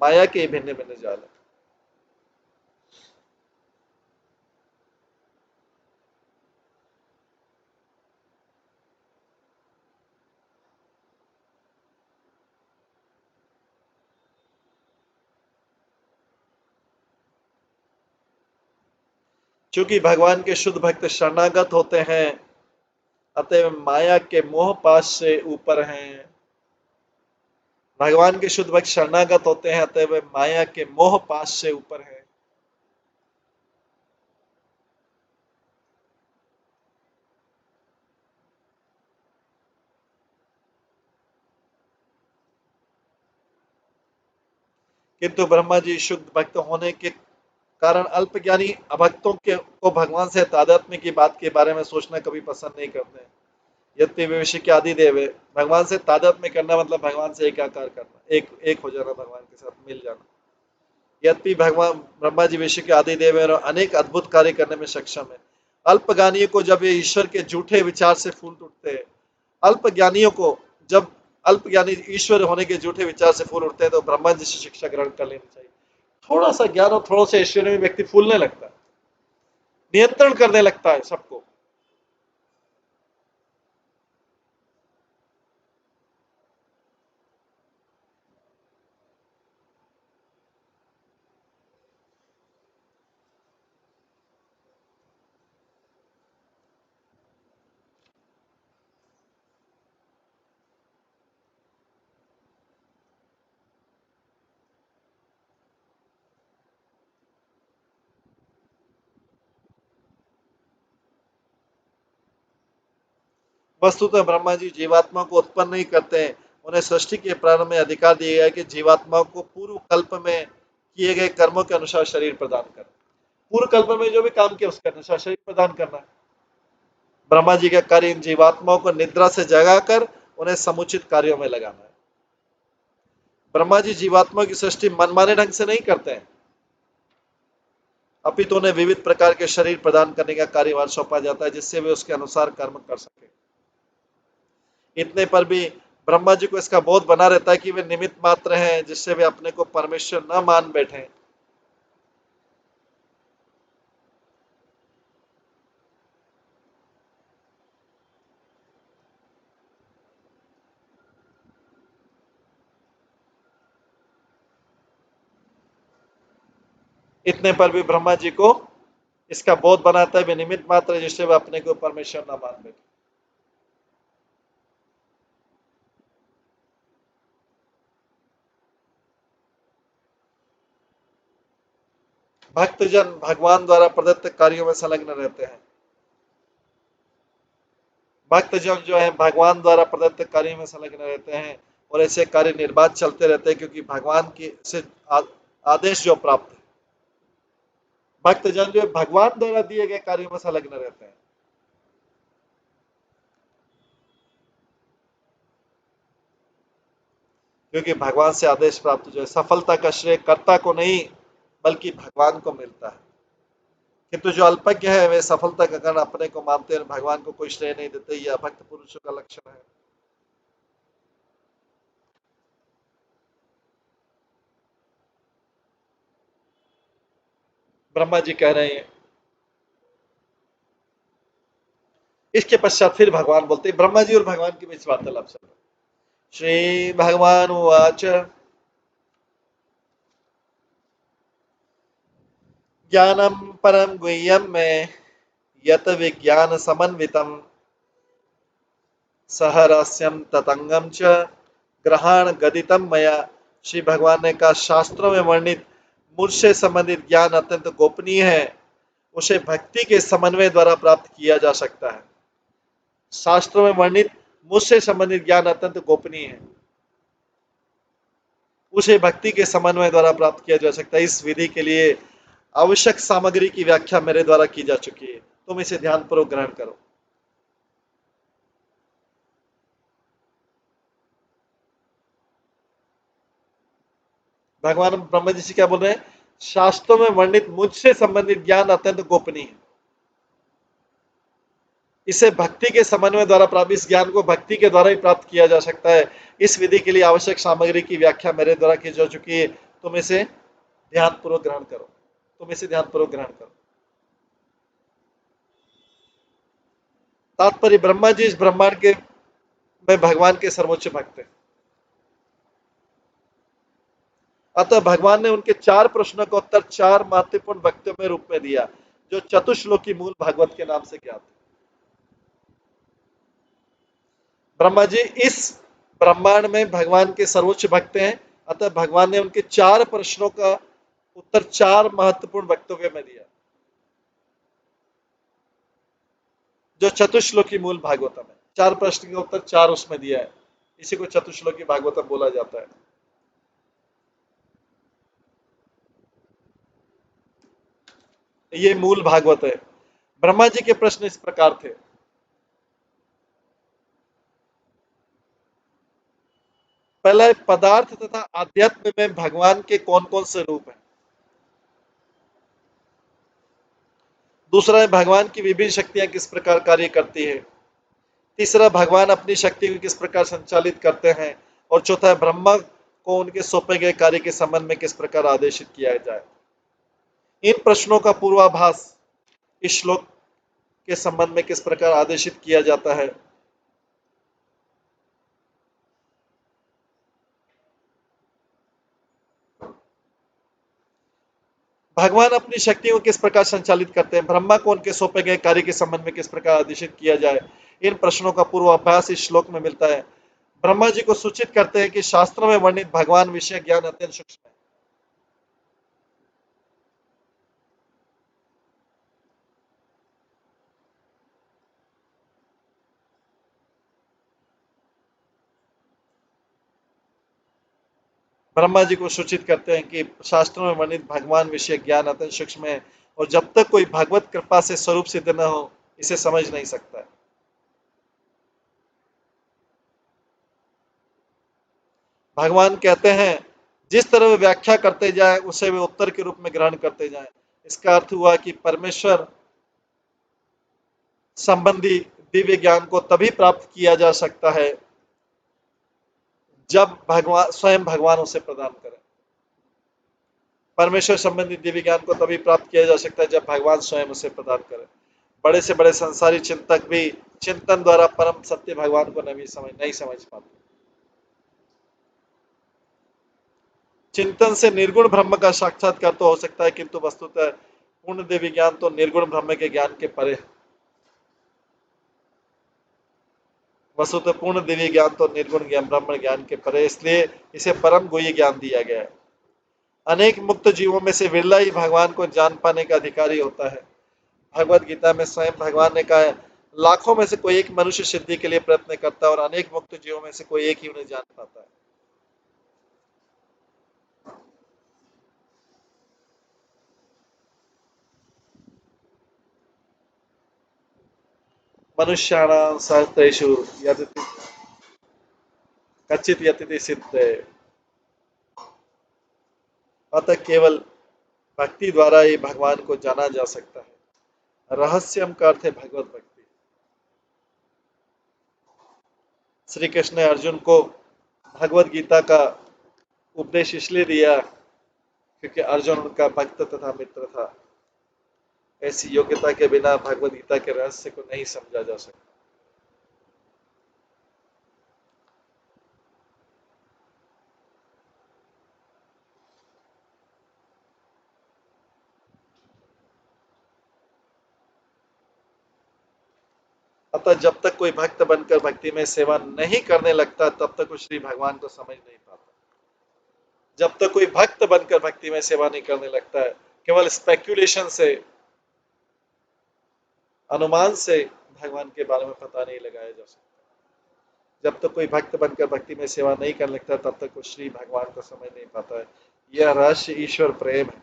माया के भिन्न भिन्न जाल है। चूंकि भगवान के शुद्ध भक्त शरणागत होते हैं, अतः माया के मोह पाश से ऊपर हैं। भगवान के शुद्ध भक्त शरणागत होते हैं, अतः वे माया के मोह पाश से ऊपर है। किंतु ब्रह्मा जी शुद्ध भक्त होने के कारण अल्पज्ञानी अभक्तों के को भगवान से तादात्म्य की बात के बारे में सोचना कभी पसंद नहीं करते। यद्यपि वे विषय के आदि देव है, भगवान से तादात्म्य करना मतलब भगवान से एकाकार करना, एक हो जाना, भगवान के साथ मिल जाना। यद्यपि भगवान ब्रह्मा जी विश्व के आदि देव है और अनेक अद्भुत कार्य करने में सक्षम है। अल्पज्ञानियों को जब ये ईश्वर के झूठे विचार से फूल उठते हैं, अल्पज्ञानियों को जब अल्पज्ञानी ईश्वर होने के झूठे विचार से फूल उठते हैं, तो ब्रह्मा जी से शिक्षा ग्रहण कर लेनी चाहिए। थोड़ा सा ज्ञान और थोड़ा सा ऐश्वर्य में व्यक्ति फूलने लगता है, नियंत्रण करने लगता है सबको। वस्तुतः ब्रह्मा जी जीवात्मा को उत्पन्न नहीं करते हैं। उन्हें सृष्टि के प्रारंभ में अधिकार दिया गया है कि जीवात्माओं को पूर्व कल्प में किए गए कर्मों के अनुसार शरीर प्रदान कर, पूर्व कल्प में जो भी काम किया उसके अनुसार शरीर प्रदान करना है। ब्रह्मा जी का कार्य इन जीवात्माओं को निद्रा से जगाकर उन्हें समुचित कार्यों में लगाना है। ब्रह्मा जी जीवात्मा की सृष्टि मनमाने ढंग से नहीं करते हैं, अपितु उन्हें विविध प्रकार के शरीर प्रदान करने का कार्यभार सौंपा जाता है, जिससे वे उसके अनुसार कर्म कर सके। इतने पर भी ब्रह्मा जी को इसका बोध बना रहता है कि वे निमित्त मात्र हैं, जिससे वे अपने को परमेश्वर न मान बैठे। इतने पर भी ब्रह्मा जी को इसका बोध बनाता है वे निमित्त मात्र, जिससे वे अपने को परमेश्वर न मान बैठे। भक्तजन भगवान द्वारा प्रदत्त कार्यों में संलग्न रहते हैं। भक्तजन जो है भगवान द्वारा प्रदत्त कार्यों में संलग्न रहते हैं और ऐसे कार्य निर्बाध चलते रहते हैं, क्योंकि भगवान की से आदेश जो प्राप्त है। भक्तजन जो भगवान द्वारा दिए गए कार्यों में संलग्न रहते हैं। क्योंकि भगवान से आदेश प्राप्त जो है, सफलता का श्रेय कर्ता को नहीं बल्कि भगवान को मिलता है। किंतु जो अल्पज्ञ है वे सफलता का कारण अपने को मानते हैं, भगवान को कोई श्रेय नहीं देते। यह भक्त पुरुषों का लक्षण है। ब्रह्मा जी कह रहे हैं। इसके पश्चात फिर भगवान बोलते हैं, ब्रह्मा जी और भगवान के बीच वार्तालाप चल रहा है। श्री भगवान उवाच ज्ञानम परम गुह्यम में यत विज्ञान समन्वितम सहरस्यम ततंगम च ग्रहण गदितम मया। श्री भगवान ने कहा, शास्त्रों में वर्णित मुझसे संबंधित ज्ञान अत्यंत गोपनीय है, उसे भक्ति के समन्वय द्वारा प्राप्त किया जा सकता है। शास्त्रों में वर्णित मुझसे संबंधित ज्ञान अत्यंत गोपनीय है, उसे भक्ति के समन्वय द्वारा प्राप्त किया जा सकता है। इस विधि के लिए आवश्यक सामग्री की व्याख्या मेरे द्वारा की जा चुकी है, तुम इसे ध्यानपूर्वक ग्रहण करो। भगवान ब्रह्मा जी से क्या बोल रहे हैं? शास्त्रों में वर्णित मुझसे संबंधित ज्ञान अत्यंत गोपनीय है, इसे भक्ति के समन्वय द्वारा प्राप्त, इस ज्ञान को भक्ति के द्वारा ही प्राप्त किया जा सकता है। इस विधि के लिए आवश्यक सामग्री की व्याख्या मेरे द्वारा की जा चुकी है, तुम इसे ध्यानपूर्वक ग्रहण करो। तुम इसे ध्यानपूर्वक ग्रहण करो। तात्पर्य, ब्रह्मा जी इस ब्रह्मांड के में भगवान के सर्वोच्च भक्त हैं। अतः भगवान ने उनके 4 प्रश्नों का उत्तर 4 महत्वपूर्ण वक्तव्यों में रूप में दिया, जो चतुश्लोकी मूल भागवत के नाम से ज्ञात है। ब्रह्मा जी इस ब्रह्मांड में भगवान के सर्वोच्च भक्त हैं, अतः भगवान ने उनके 4 प्रश्नों का उत्तर 4 महत्वपूर्ण वक्तव्य में दिया, जो चतुश्लोकी मूल भागवतम है। 4 प्रश्न का उत्तर 4 उसमें दिया है, इसी को चतुश्लोकी भागवतम बोला जाता है। ये मूल भागवत है। ब्रह्मा जी के प्रश्न इस प्रकार थे। पहला है, पदार्थ तथा आध्यात्म में भगवान के कौन कौन से रूप हैं। दूसरा है, भगवान की विभिन्न शक्तियां किस प्रकार कार्य करती है। तीसरा, भगवान अपनी शक्ति को किस प्रकार संचालित करते हैं। और चौथा है, ब्रह्मा को उनके सौंपे गए कार्य के संबंध में किस प्रकार आदेशित किया जाए। इन प्रश्नों का पूर्वाभास इस श्लोक के संबंध में किस प्रकार आदेशित किया जाता है। भगवान अपनी शक्तियों को किस प्रकार संचालित करते हैं, ब्रह्मा को उनके सौंपे गए कार्य के संबंध में किस प्रकार आदेशित किया जाए। इन प्रश्नों का पूर्वाभ्यास इस श्लोक में मिलता है। ब्रह्मा जी को सूचित करते हैं कि शास्त्रों में वर्णित भगवान विषय ज्ञान अत्यंत सूक्ष्म है। ब्रह्मा जी को सूचित करते हैं कि शास्त्रों में वर्णित भगवान विषय ज्ञान अत्यंत सूक्ष्म है और जब तक कोई भगवत कृपा से स्वरूप सिद्ध न हो, इसे समझ नहीं सकता है। भगवान कहते हैं, जिस तरह वे व्याख्या करते जाए उसे वे उत्तर के रूप में ग्रहण करते जाएं। इसका अर्थ हुआ कि परमेश्वर संबंधी दिव्य ज्ञान को तभी प्राप्त किया जा सकता है जब भगवान स्वयं भगवान उसे प्रदान करें। परमेश्वर संबंधी दिव्य ज्ञान को तभी प्राप्त किया जा सकता है जब भगवान स्वयं उसे प्रदान करें। बड़े से बड़े संसारी चिंतक भी चिंतन द्वारा परम सत्य भगवान को नहीं समझ पाते। चिंतन से निर्गुण ब्रह्म का साक्षात्कार तो हो सकता है, किंतु वस्तुतः पूर्ण दिव्य ज्ञान तो निर्गुण ब्रह्म के ज्ञान के परे है। वस्तुतः पूर्ण दिव्य ज्ञान तो निर्गुण ज्ञान ब्रह्म ज्ञान के परे, इसलिए इसे परम गुह्य ज्ञान दिया गया है। अनेक मुक्त जीवों में से विरला ही भगवान को जान पाने का अधिकारी होता है। भगवत गीता में स्वयं भगवान ने कहा है, लाखों में से कोई एक मनुष्य सिद्धि के लिए प्रयत्न करता है और अनेक मुक्त जीवों में से कोई एक ही उन्हें जान पाता है। मनुष्याणां सहस्रेषु यदति कच्चित यतिति सिद्धे। अतः केवल भक्ति द्वारा ही भगवान को जाना जा सकता है। रहस्यम का अर्थ है भगवत भक्ति। श्री कृष्ण ने अर्जुन को भगवत गीता का उपदेश इसलिए दिया क्योंकि अर्जुन उनका भक्त तथा मित्र था। ऐसी योग्यता के बिना भगवत गीता के रहस्य को नहीं समझा जा सकता। अतः जब तक कोई भक्त बनकर भक्ति में सेवा नहीं करने लगता, तब तक वो श्री भगवान को समझ नहीं पाता। जब तक कोई भक्त बनकर भक्ति में सेवा नहीं करने लगता है, केवल स्पेक्यूलेशन से, अनुमान से भगवान के बारे में पता नहीं लगाया जा सकता। जब तक कोई भक्त बनकर भक्ति में सेवा नहीं करने लगता, तब तक वो श्री भगवान को समझ नहीं पाता है। यह रहस्य ईश्वर प्रेम है।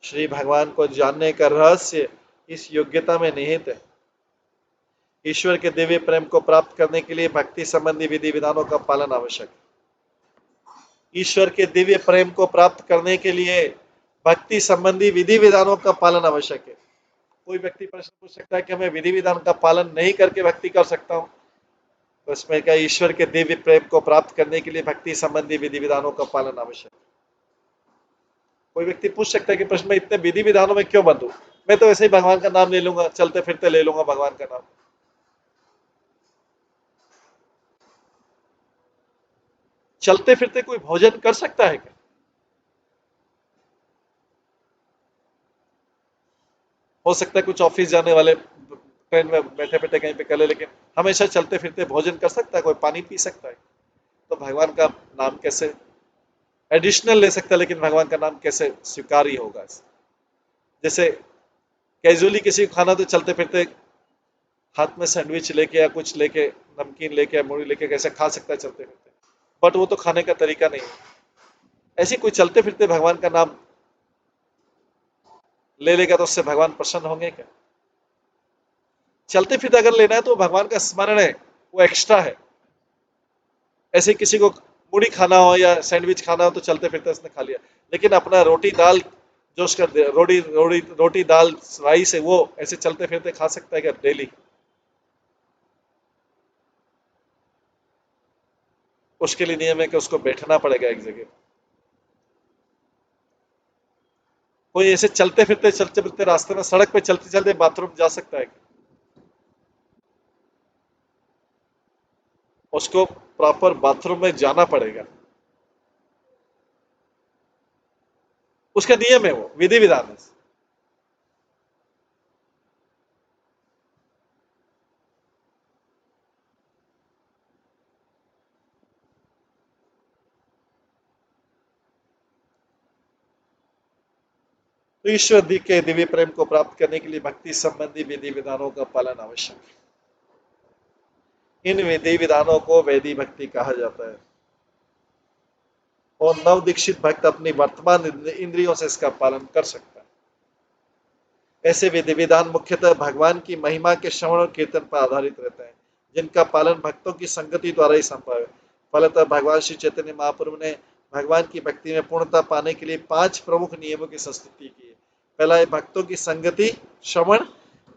श्री भगवान को जानने का रहस्य इस योग्यता में निहित है। ईश्वर के दिव्य प्रेम को प्राप्त करने के लिए भक्ति संबंधी विधि विधानों का पालन आवश्यक है। ईश्वर के दिव्य प्रेम को प्राप्त करने के लिए भक्ति संबंधी विधि विधानों का पालन आवश्यक है। कोई व्यक्ति प्रश्न पूछ सकता है कि मैं विधि विधान का पालन नहीं करके भक्ति कर सकता हूं। तो इसमें क्या, ईश्वर के दिव्य प्रेम को प्राप्त करने के लिए भक्ति संबंधी विधि विधानों का पालन आवश्यक है। कोई व्यक्ति पूछ सकता है कि प्रश्न में इतने विधि विधानों में क्यों बंधू, मैं तो ऐसे ही भगवान का नाम ले लूंगा, चलते फिरते ले लूंगा भगवान का नाम। चलते फिरते कोई भोजन कर सकता है क्या? हो सकता है कुछ ऑफिस जाने वाले ट्रेन में बैठे बैठे कहीं पे कर ले, लेकिन हमेशा चलते फिरते भोजन कर सकता है, कोई पानी पी सकता है, तो भगवान का नाम कैसे एडिशनल ले सकता है, लेकिन भगवान का नाम कैसे स्वीकार ही होगा? जैसे कैजुअली किसी को खाना, तो चलते फिरते हाथ में सैंडविच लेके या कुछ लेके, नमकीन लेके या मुड़ी लेके कैसे खा सकता है चलते फिरते, बट वो तो खाने का तरीका नहीं है। ऐसे कोई चलते फिरते भगवान का नाम ले लेगा तो उससे भगवान प्रसन्न होंगे क्या? चलते फिरते अगर लेना है तो भगवान का स्मरण है, वो एक्स्ट्रा है। ऐसे किसी को मुड़ी खाना हो या सैंडविच खाना हो तो चलते फिरते उसने खा लिया, लेकिन अपना रोटी दाल जो उसका रोटी दाल राइस है, वो ऐसे चलते फिरते खा सकता है क्या डेली? उसके लिए नियम है कि उसको बैठना पड़ेगा एक जगह। कोई ऐसे चलते फिरते रास्ते में सड़क पे चलते चलते बाथरूम जा सकता है क्या? उसको प्रॉपर बाथरूम में जाना पड़ेगा, उसका नियम है, वो विधि विधान है। तो ईश्वर दी के दिव्य प्रेम को प्राप्त करने के लिए भक्ति संबंधी विधि विधानों का पालन आवश्यक है। इन विधि विधानों को वैदिक भक्ति कहा जाता है, और नव दीक्षित भक्त अपनी वर्तमान इंद्रियों से इसका पालन कर सकता है। ऐसे विधि विधान मुख्यतः भगवान की महिमा के श्रवण और कीर्तन पर आधारित रहते हैं, जिनका पालन भक्तों की संगति द्वारा ही संभव है। फलतः भगवान श्री चैतन्य महाप्रभु ने भगवान की भक्ति में पूर्णता पाने के लिए 5 प्रमुख नियमों की संस्तुति की है। पहला है भक्तों की संगति श्रवण,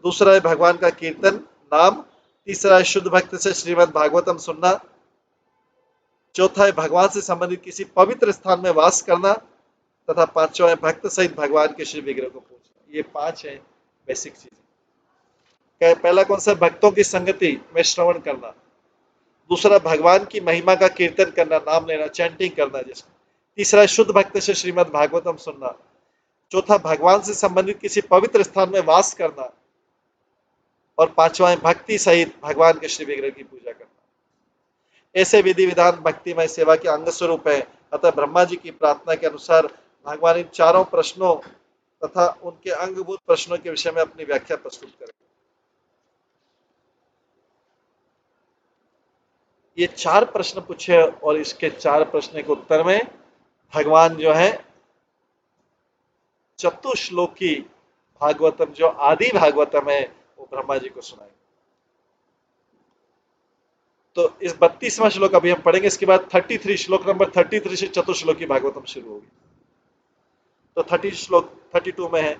दूसरा है भगवान का कीर्तन नाम, तीसरा है शुद्ध भक्त से श्रीमद् भागवतम सुनना, चौथा है भगवान से संबंधित किसी पवित्र स्थान में वास करना, तथा पांचवा है भक्त सहित भगवान के श्री विग्रह को पूजना। ये 5 है बेसिक चीजें। पहला कौन सा? भक्तों की संगति में श्रवण करना, दूसरा भगवान की महिमा का कीर्तन करना, नाम लेना, चैंटिंग करना जिसको, तीसरा है शुद्ध भक्त से श्रीमद् भागवतम सुनना, चौथा भगवान से संबंधित किसी पवित्र स्थान में वास करना, और पांचवा है भक्ति सहित भगवान के श्री विग्रह की पूजा करना। ऐसे विधि विधान भक्तिमय सेवा के अंग स्वरूप है। अतः ब्रह्मा जी की प्रार्थना के अनुसार भगवान इन चारों प्रश्नों तथा उनके अंगभूत प्रश्नों के विषय में अपनी व्याख्या प्रस्तुत करें। ये 4 प्रश्न पूछे, और इसके 4 प्रश्न के उत्तर में भगवान जो है चतुश्लोकी भागवतम, जो आदि भागवतम है, वो ब्रह्मा जी को सुनाएंगे। तो इस 32वां श्लोक अभी हम पढ़ेंगे, इसके बाद 33 श्लोक नंबर 33 से चतुश्लोकी भागवतम शुरू होगी। तो 30 श्लोक 32 में है,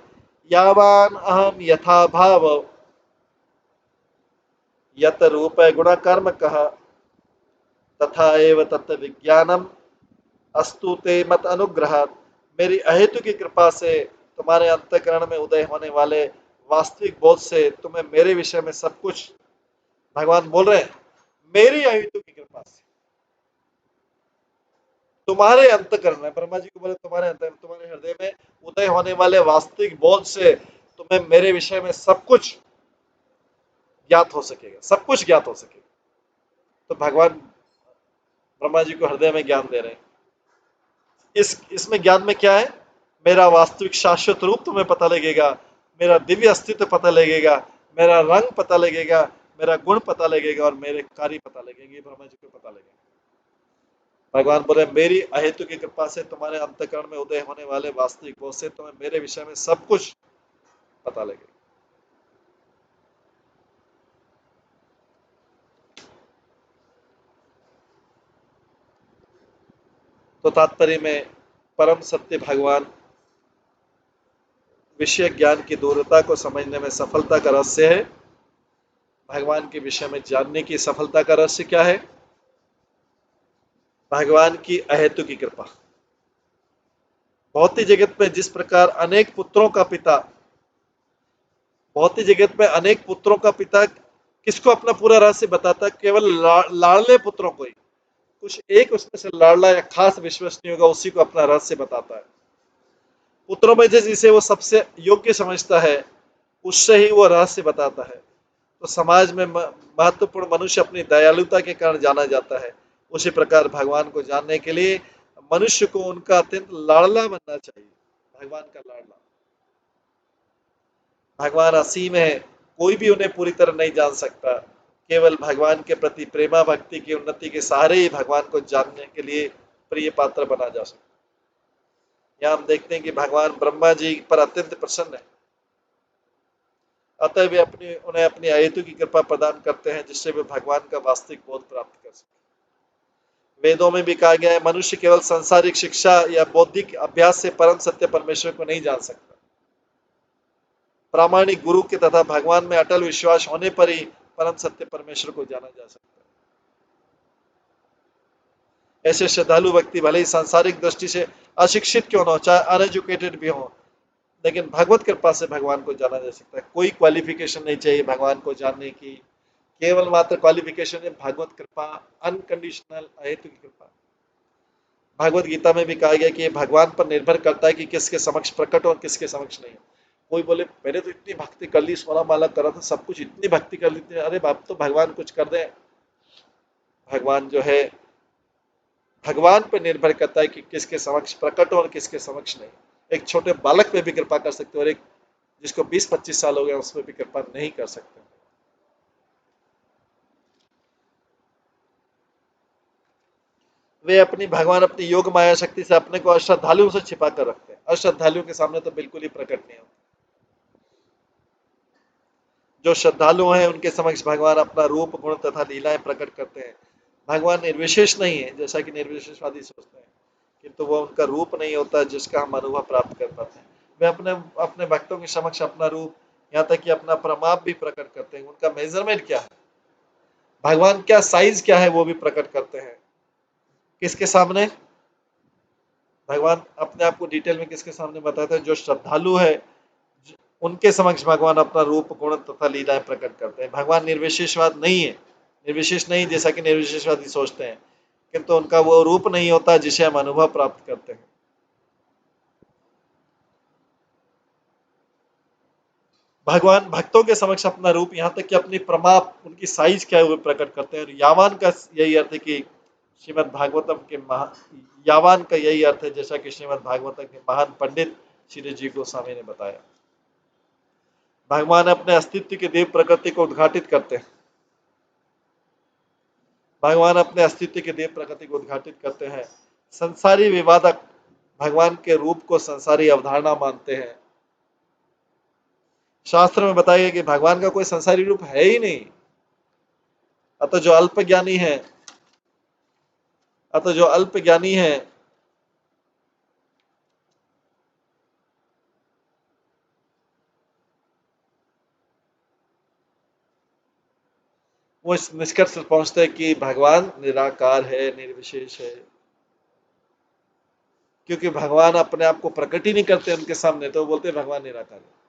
यावान अहम यथा भाव यत रूप गुण कर्म कहा तथा एव तत्व विज्ञानम अस्तु ते मत अनुग्रह। मेरी अहेतु की कृपा से तुम्हारे अंतःकरण में उदय होने वाले वास्तविक बोध से तुम्हें मेरे विषय में सब कुछ, भगवान बोल रहे हैं, मेरी अहेतु की कृपा से तुम्हारे अंतःकरण में, ब्रह्मा जी को बोले तुम्हारे अंतःकरण, तुम्हारे हृदय में उदय होने वाले वास्तविक बोध से तुम्हें मेरे विषय में सब कुछ ज्ञात हो सकेगा, सब कुछ ज्ञात हो सकेगा। तो भगवान ब्रह्मा जी को हृदय में ज्ञान दे रहे हैं। इसमें ज्ञान में क्या है? मेरा वास्तविक शाश्वत रूप तुम्हें पता लगेगा, मेरा दिव्य अस्तित्व पता लगेगा, मेरा रंग पता लगेगा, मेरा गुण पता लगेगा, और मेरे कार्य पता लगेंगे, ब्रह्मा जी को पता लगेगा। भगवान बोले मेरी अहेतु की कृपा से तुम्हारे अंतःकरण में उदय होने वाले वास्तविक बोध से तुम्हें मेरे विषय में सब कुछ पता लगेगा। तो तात्पर्य में परम सत्य भगवान विषय ज्ञान की दूरता को समझने में सफलता का रहस्य है। भगवान के विषय में जानने की सफलता का रहस्य क्या है? भगवान की अहेतु की कृपा। भौतिक जगत में जिस प्रकार अनेक पुत्रों का पिता, भौतिक जगत में अनेक पुत्रों का पिता किसको अपना पूरा रहस्य बताता है? केवल लाडले पुत्रों को ही। कुछ एक उसमें से लाडला या खास विश्वसनीय होगा, उसी को अपना रहस्य बताता है। पुत्रों में जिसे वो सबसे योग्य समझता है, उससे ही वो रहस्य बताता है। तो समाज में महत्वपूर्ण मनुष्य अपनी दयालुता के कारण जाना जाता है। उसी प्रकार भगवान को जानने के लिए मनुष्य को उनका अत्यंत लाडला बनना चाहिए। भगवान का लाडला। भगवान असीम है, कोई भी उन्हें पूरी तरह नहीं जान सकता। केवल भगवान के प्रति प्रेमा भक्ति की उन्नति के सहारे ही भगवान को जानने के लिए प्रिय पात्र बना जा सकता है। यहाँ हम देखते हैं कि भगवान ब्रह्मा जी पर अत्यंत प्रसन्न है, अतः वे उन्हें अपनी अहेतु की कृपा प्रदान करते हैं, जिससे वे भगवान का वास्तविक बोध प्राप्त कर सकें। वेदों में भी कहा गया है, मनुष्य केवल सांसारिक शिक्षा या बौद्धिक अभ्यास से परम सत्य परमेश्वर को नहीं जान सकता। प्रामाणिक गुरु के तथा भगवान में अटल विश्वास होने पर ही परम सत्य परमेश्वर को जाना जा सकता है। ऐसे श्रद्धालु व्यक्ति भले ही सांसारिक दृष्टि से अशिक्षित क्यों न हो, चाहे अनएजुकेटेड भी हो, लेकिन भगवत कृपा से भगवान को जाना जा सकता है। कोई क्वालिफिकेशन नहीं चाहिए भगवान को जानने की, केवल मात्र क्वालिफिकेशन है भगवत कृपा, अनकंडीशनल अहेतु की कृपा। भगवत गीता में भी कहा गया कि भगवान पर निर्भर करता है कि किसके समक्ष प्रकट और किसके समक्ष नहीं। कोई बोले मैंने तो इतनी भक्ति कर ली, सोना माला करा था, सब कुछ इतनी भक्ति कर ली थी, अरे बाप, तो भगवान कुछ कर दे। भगवान जो है, भगवान पर निर्भर करता है कि किसके समक्ष प्रकट और किसके समक्ष नहीं। एक छोटे बालक पे भी कृपा कर सकते हो और एक जिसको 20-25 साल हो गए उस पर भी कृपा नहीं कर सकते। वे अपनी योग माया शक्ति से अपने को अश्रद्धालुओं से छिपा कर रखते हैं। अश्रद्धालुओं के सामने तो बिल्कुल ही प्रकट नहीं होते। जो श्रद्धालु हैं उनके समक्ष भगवान अपना रूप, गुण तथा लीलाएं प्रकट करते हैं। भगवान निर्विशेष नहीं है जैसा कि निर्विशेषवादी सोचते हैं, किंतु वो उनका रूप नहीं होता जिसका हम अनुभव प्राप्त कर पाते हैं। वे अपने अपने भक्तों के समक्ष अपना रूप, यहाँ तक कि अपना प्रमाप भी प्रकट करते हैं। उनका मेजरमेंट क्या है, भगवान क्या साइज क्या है, वो भी प्रकट करते हैं। किसके सामने? भगवान अपने आप को डिटेल में किसके सामने बताते हैं? जो श्रद्धालु है उनके समक्ष भगवान अपना रूप, गुण तथा लीलाएं प्रकट करते हैं। भगवान निर्विशेषवाद नहीं है, निर्विशेष नहीं जैसा कि निर्विशेषवादी सोचते हैं, किंतु उनका वो रूप नहीं होता जिसे हम अनुभव प्राप्त करते हैं। भगवान भक्तों के समक्ष अपना रूप, यहाँ तक कि अपनी प्रमाप, उनकी साइज क्या है वो प्रकट करते हैं। और यावान का यही अर्थ है कि श्रीमद् भागवतम के यावान का यही अर्थ है जैसा कि श्रीमद् भागवतम के महान पंडित श्री जी गोस्वामी ने बताया। भगवान अपने अस्तित्व की देव प्रकृति को उद्घाटित करते हैं। भगवान अपने अस्तित्व के देव प्रकृति को उद्घाटित करते हैं। संसारी विवादक भगवान के रूप को संसारी अवधारणा मानते हैं। शास्त्र में बताया कि भगवान का कोई संसारी रूप है ही नहीं। अतः जो अल्पज्ञानी है, अतः जो अल्पज्ञानी है वो इस निष्कर्ष पर पहुंचते हैं कि भगवान निराकार है, निर्विशेष है। क्योंकि भगवान अपने आप को प्रकट ही नहीं करते उनके सामने, तो बोलते हैं भगवान निराकार है।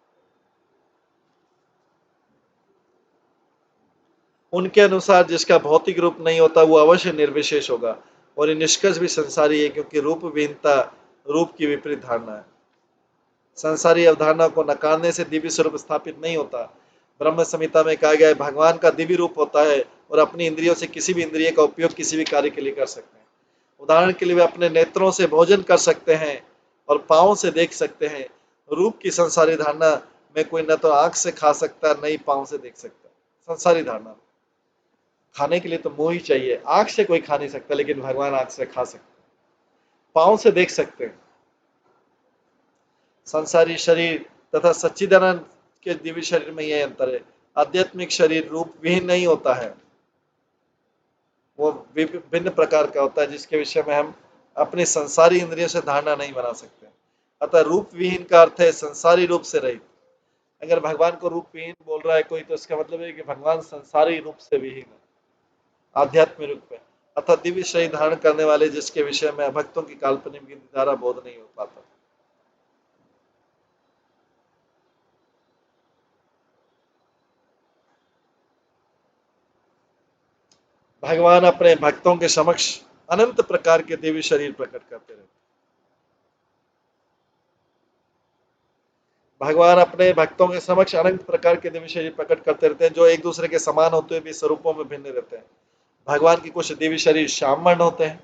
उनके अनुसार जिसका भौतिक रूप नहीं होता वो अवश्य निर्विशेष होगा। और ये निष्कर्ष भी संसारी है, क्योंकि रूप विहीनता रूप की विपरीत धारणा है। संसारी अवधारणा को नकारने से दिव्य स्वरूप स्थापित नहीं होता। ब्रह्म संहिता में कहा गया है भगवान का दिव्य रूप होता है और अपनी इंद्रियों से किसी भी इंद्रिय का उपयोग किसी भी कार्य के लिए कर सकते हैं। उदाहरण के लिए वे अपने नेत्रों से भोजन कर सकते हैं और पाँव से देख सकते हैं। रूप की संसारी धारणा में कोई न तो आंख से खा सकता, न ही पाँव से देख सकता। संसारी धारणा, खाने के लिए तो मुंह ही चाहिए, आंख से कोई खा नहीं सकता, लेकिन भगवान आंख से खा सकते, पाँव से देख सकते हैं। संसारी शरीर तथा सच्चिदानंद के दिव्य शरीर में यह अंतर है। आध्यात्मिक शरीर रूप विहीन नहीं होता है, वो भिन्न प्रकार का होता है, जिसके विषय में हम अपनी संसारी इंद्रियों से धारणा नहीं बना सकते। अतः रूप विहीन का अर्थ है संसारी रूप से रहित। अगर भगवान को रूप विहीन बोल रहा है कोई, तो इसका मतलब है कि भगवान संसारी रूप से विहीन है, आध्यात्मिक रूप में। अतः दिव्य शरीर धारण करने वाले जिसके विषय में भक्तों की काल्पनिक की द्वारा बोध नहीं हो पाता। भगवान अपने भक्तों के समक्ष अनंत प्रकार के दिव्य शरीर प्रकट करते रहते। भगवान अपने भक्तों के समक्ष अनंत प्रकार के दिव्य शरीर प्रकट करते रहते हैं, जो एक दूसरे के समान होते हुए भी स्वरूपों में भिन्न रहते हैं। भगवान की कुछ दिव्य शरीर श्याम वर्ण होते हैं,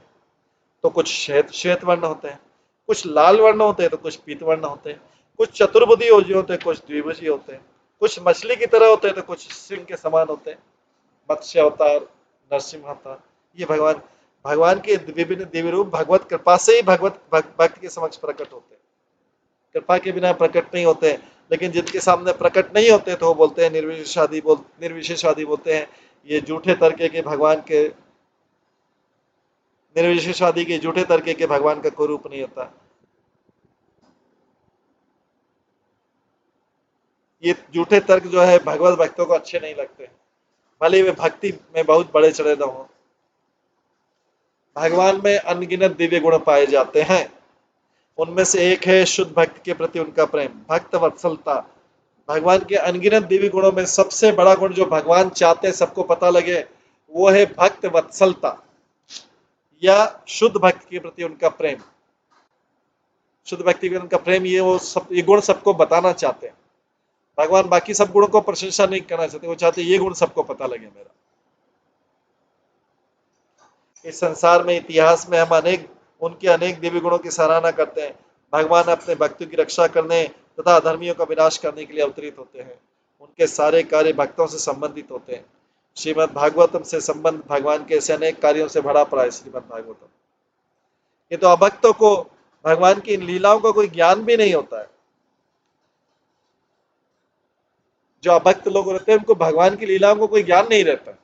तो कुछ श्वेत श्वेत वर्ण होते हैं, कुछ लाल वर्ण होते हैं, तो कुछ पीत वर्ण होते हैं, कुछ चतुर्भुजी होते हैं, कुछ द्विभुजी होते हैं, कुछ मछली की तरह होते हैं, तो कुछ सिंह के समान होते हैं। मत्स्य अवतार, नरसिंह अवतार, ये भगवान भगवान के विभिन्न दिव्य रूप भगवत कृपा से ही भक्त के समक्ष प्रकट होते हैं। कृपा के बिना प्रकट नहीं होते। लेकिन जिनके सामने प्रकट नहीं होते तो वो बोलते हैं निर्विशेषवादी बोलते हैं ये झूठे तर्के के भगवान के निर्विशेषवादी के झूठे तर्के के भगवान का कोई रूप नहीं होता। ये झूठे तर्क जो है भगवत भक्तों को अच्छे नहीं लगते, भले वे भक्ति में बहुत बड़े चढ़े न हो। भगवान में अनगिनत दिव्य गुण पाए जाते हैं, उनमें से एक है शुद्ध भक्त के प्रति उनका प्रेम, भक्त वत्सलता। भगवान के अनगिनत दिव्य गुणों में सबसे बड़ा गुण जो भगवान चाहते हैं सबको पता लगे, वो है भक्त वत्सलता या शुद्ध भक्त के प्रति उनका प्रेम। शुद्ध भक्ति के उनका प्रेम, ये गुण सबको बताना चाहते हैं। भगवान बाकी सब गुणों को प्रशंसा नहीं करना चाहते, वो चाहते ये गुण सबको पता लगे मेरा। इस संसार में, इतिहास में हम उनके अनेक दिव्य गुणों की सराहना करते हैं। भगवान अपने भक्तों की रक्षा करने तथा अधर्मियों का विनाश करने के लिए अवतरित होते हैं। उनके सारे कार्य भक्तों से संबंधित होते हैं। श्रीमद् भागवतम से संबंध भगवान के ऐसे अनेक कार्यों से भरा पड़ा है। श्रीमद् भागवतम, ये तो अभक्तों को भगवान की इन लीलाओं का कोई ज्ञान भी नहीं होता है। जो अभक्त लोग रहते हैं उनको भगवान की लीलाओं को कोई ज्ञान नहीं रहता।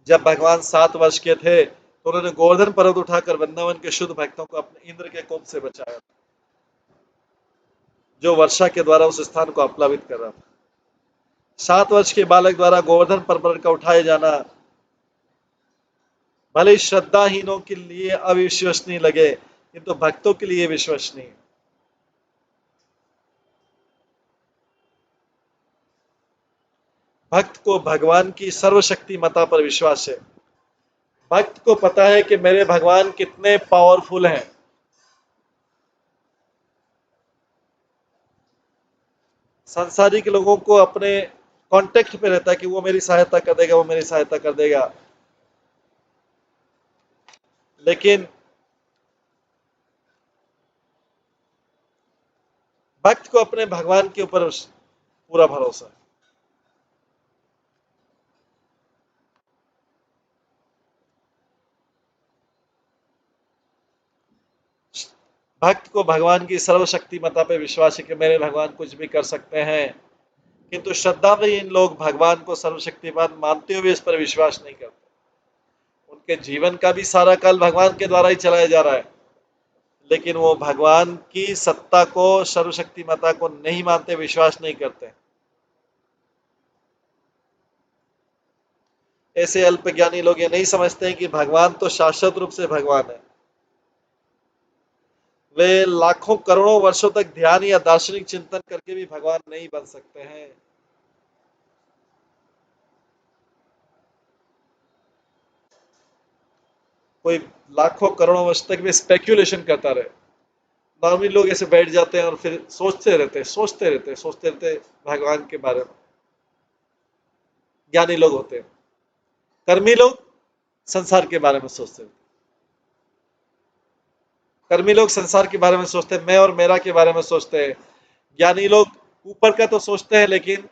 जब भगवान 7 वर्ष के थे तो उन्होंने गोवर्धन पर्वत उठाकर वृंदावन के शुद्ध भक्तों को अपने इंद्र के कोप से बचाया, जो वर्षा के द्वारा उस स्थान को अपलावित कर रहा था। 7 वर्ष के बालक द्वारा गोवर्धन पर्वत का उठाया जाना भले ही श्रद्धाहीनों के लिए अविश्वसनीय लगे, किंतु भक्तों के लिए विश्वसनीय। भक्त को भगवान की सर्वशक्तिमता पर विश्वास है। भक्त को पता है कि मेरे भगवान कितने पावरफुल हैं। सांसारिक लोगों को अपने कांटेक्ट पे रहता है कि वो मेरी सहायता कर देगा, वो मेरी सहायता कर देगा, लेकिन भक्त को अपने भगवान के ऊपर पूरा भरोसा है। भक्त को भगवान की सर्वशक्तिमता पे विश्वास है कि मेरे भगवान कुछ भी कर सकते हैं, किंतु श्रद्धा में इन लोग भगवान को सर्वशक्तिमान मानते हुए इस पर विश्वास नहीं करते। उनके जीवन का भी सारा काल भगवान के द्वारा ही चलाया जा रहा है, लेकिन वो भगवान की सत्ता को, सर्वशक्तिमता को नहीं मानते, विश्वास नहीं करते। ऐसे अल्पज्ञानी लोग ये नहीं समझते हैं कि भगवान तो शाश्वत रूप से भगवान है। वे लाखों करोड़ों वर्षों तक ध्यान या दार्शनिक चिंतन करके भी भगवान नहीं बन सकते हैं। कोई लाखों करोड़ों वर्ष तक भी स्पेक्यूलेशन करता रहे। नॉर्मली लोग ऐसे बैठ जाते हैं और फिर सोचते रहते हैं भगवान के बारे में। ज्ञानी लोग होते हैं। कर्मी लोग संसार के बारे में सोचते हैं। कर्मी लोग संसार के बारे में सोचते हैं, मैं और मेरा के बारे में सोचते हैं। ज्ञानी लोग ऊपर का तो सोचते हैं, लेकिन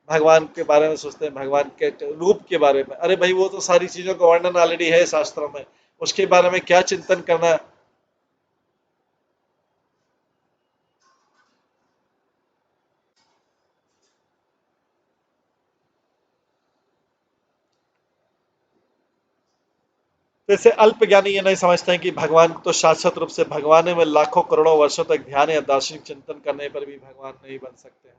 भगवान के बारे में सोचते हैं, भगवान के रूप के बारे में। अरे भाई, वो तो सारी चीजों का वर्णन ऑलरेडी है शास्त्रों में, उसके बारे में क्या चिंतन करना है। जैसे अल्प ज्ञानी ये नहीं समझते हैं कि भगवान तो शाश्वत रूप से भगवान है, में लाखों करोड़ों वर्षों तक ध्यान या दार्शनिक चिंतन करने पर भी भगवान नहीं बन सकते हैं।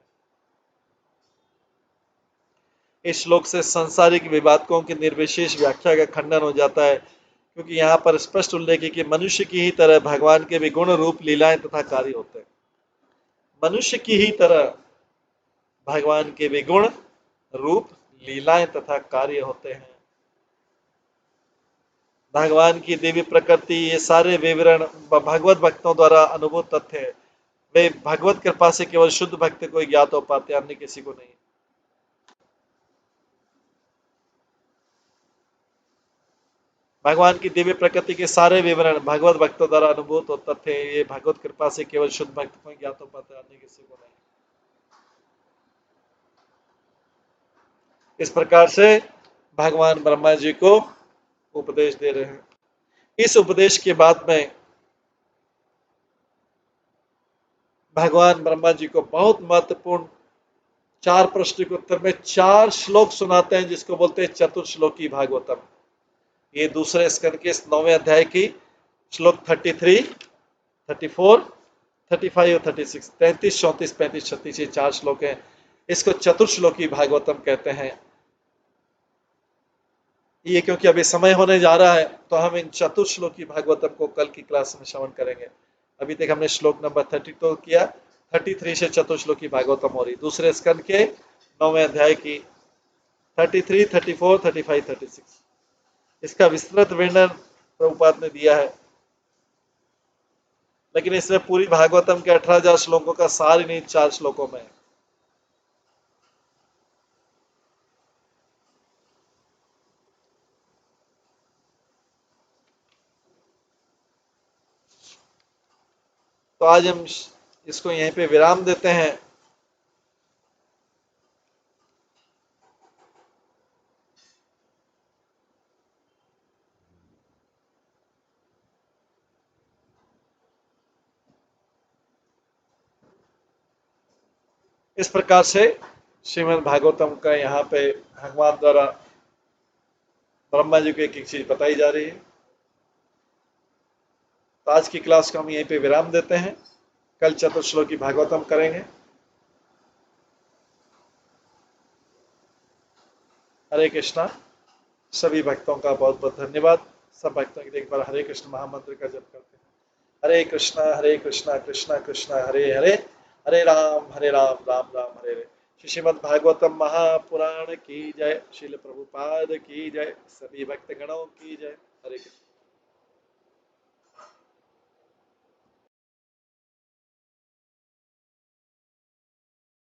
इस श्लोक से सांसारिक विवादकों की निर्विशेष व्याख्या का खंडन हो जाता है, क्योंकि यहाँ पर स्पष्ट उल्लेख है कि मनुष्य की ही तरह भगवान के भी गुण रूप लीलाएं तथा कार्य होते हैं। मनुष्य की ही तरह भगवान के विगुण रूप, लीलाएं तथा कार्य होते हैं। भगवान की दिव्य प्रकृति, ये सारे विवरण भगवत भक्तों द्वारा अनुभूत तथ्य है। वे भगवत कृपा से केवल शुद्ध भक्त को ही ज्ञात हो पाते, अन्य किसी को नहीं। भगवान की दिव्य प्रकृति के सारे विवरण भगवत भक्तों द्वारा अनुभूत और तथ्य है। ये भगवत कृपा से केवल शुद्ध भक्त को ही ज्ञात हो पाते, अन्य किसी को नहीं। इस प्रकार से भगवान ब्रह्मा जी को उपदेश दे रहे हैं। इस उपदेश के बाद में भगवान ब्रह्मा जी को बहुत महत्वपूर्ण 4 प्रश्न के उत्तर में 4 श्लोक सुनाते हैं, जिसको बोलते हैं चतुर्श्लोकी भागवतम। ये दूसरे स्कंद के इस 9वें अध्याय की श्लोक 33, 34, 35 और 36, 33, 34, 35, 36, ये 4 श्लोक हैं। इसको चतुर्श्लोकी भागवतम कहते हैं। ये क्योंकि अभी समय होने जा रहा है, तो हम इन चतुर्श्लोकी भागवतम को कल की क्लास में श्रवण करेंगे। अभी तक हमने श्लोक नंबर 32 किया, 33 से चतुर्श्लोकी भागवतम हो रही, दूसरे स्कंद के 9वें अध्याय की 33, 34, 35, 36। इसका विस्तृत वर्णन प्रभुपाद ने दिया है, लेकिन इसमें पूरी भागवतम के 18,000 श्लोकों का सार ही नहीं 4 श्लोकों में है। तो आज हम इसको यहीं पे विराम देते हैं। इस प्रकार से श्रीमद् भागवतम का यहाँ पे भगवान द्वारा ब्रह्मा जी को एक एक चीज बताई जा रही है। तो आज की क्लास को हम यहीं पे विराम देते हैं, कल चतुर्श्लोकी भागवतम करेंगे। हरे कृष्णा। सभी भक्तों का बहुत बहुत धन्यवाद। सब भक्तों के लिए एक बार हरे कृष्ण महामंत्र का जप करते हैं। हरे कृष्णा कृष्णा कृष्णा हरे हरे, हरे राम राम राम हरे हरे। श्रीमद् भागवतम महापुराण की जय। श्रील प्रभुपाद की जय। सभी भक्त गणों की जय। हरे कृष्ण।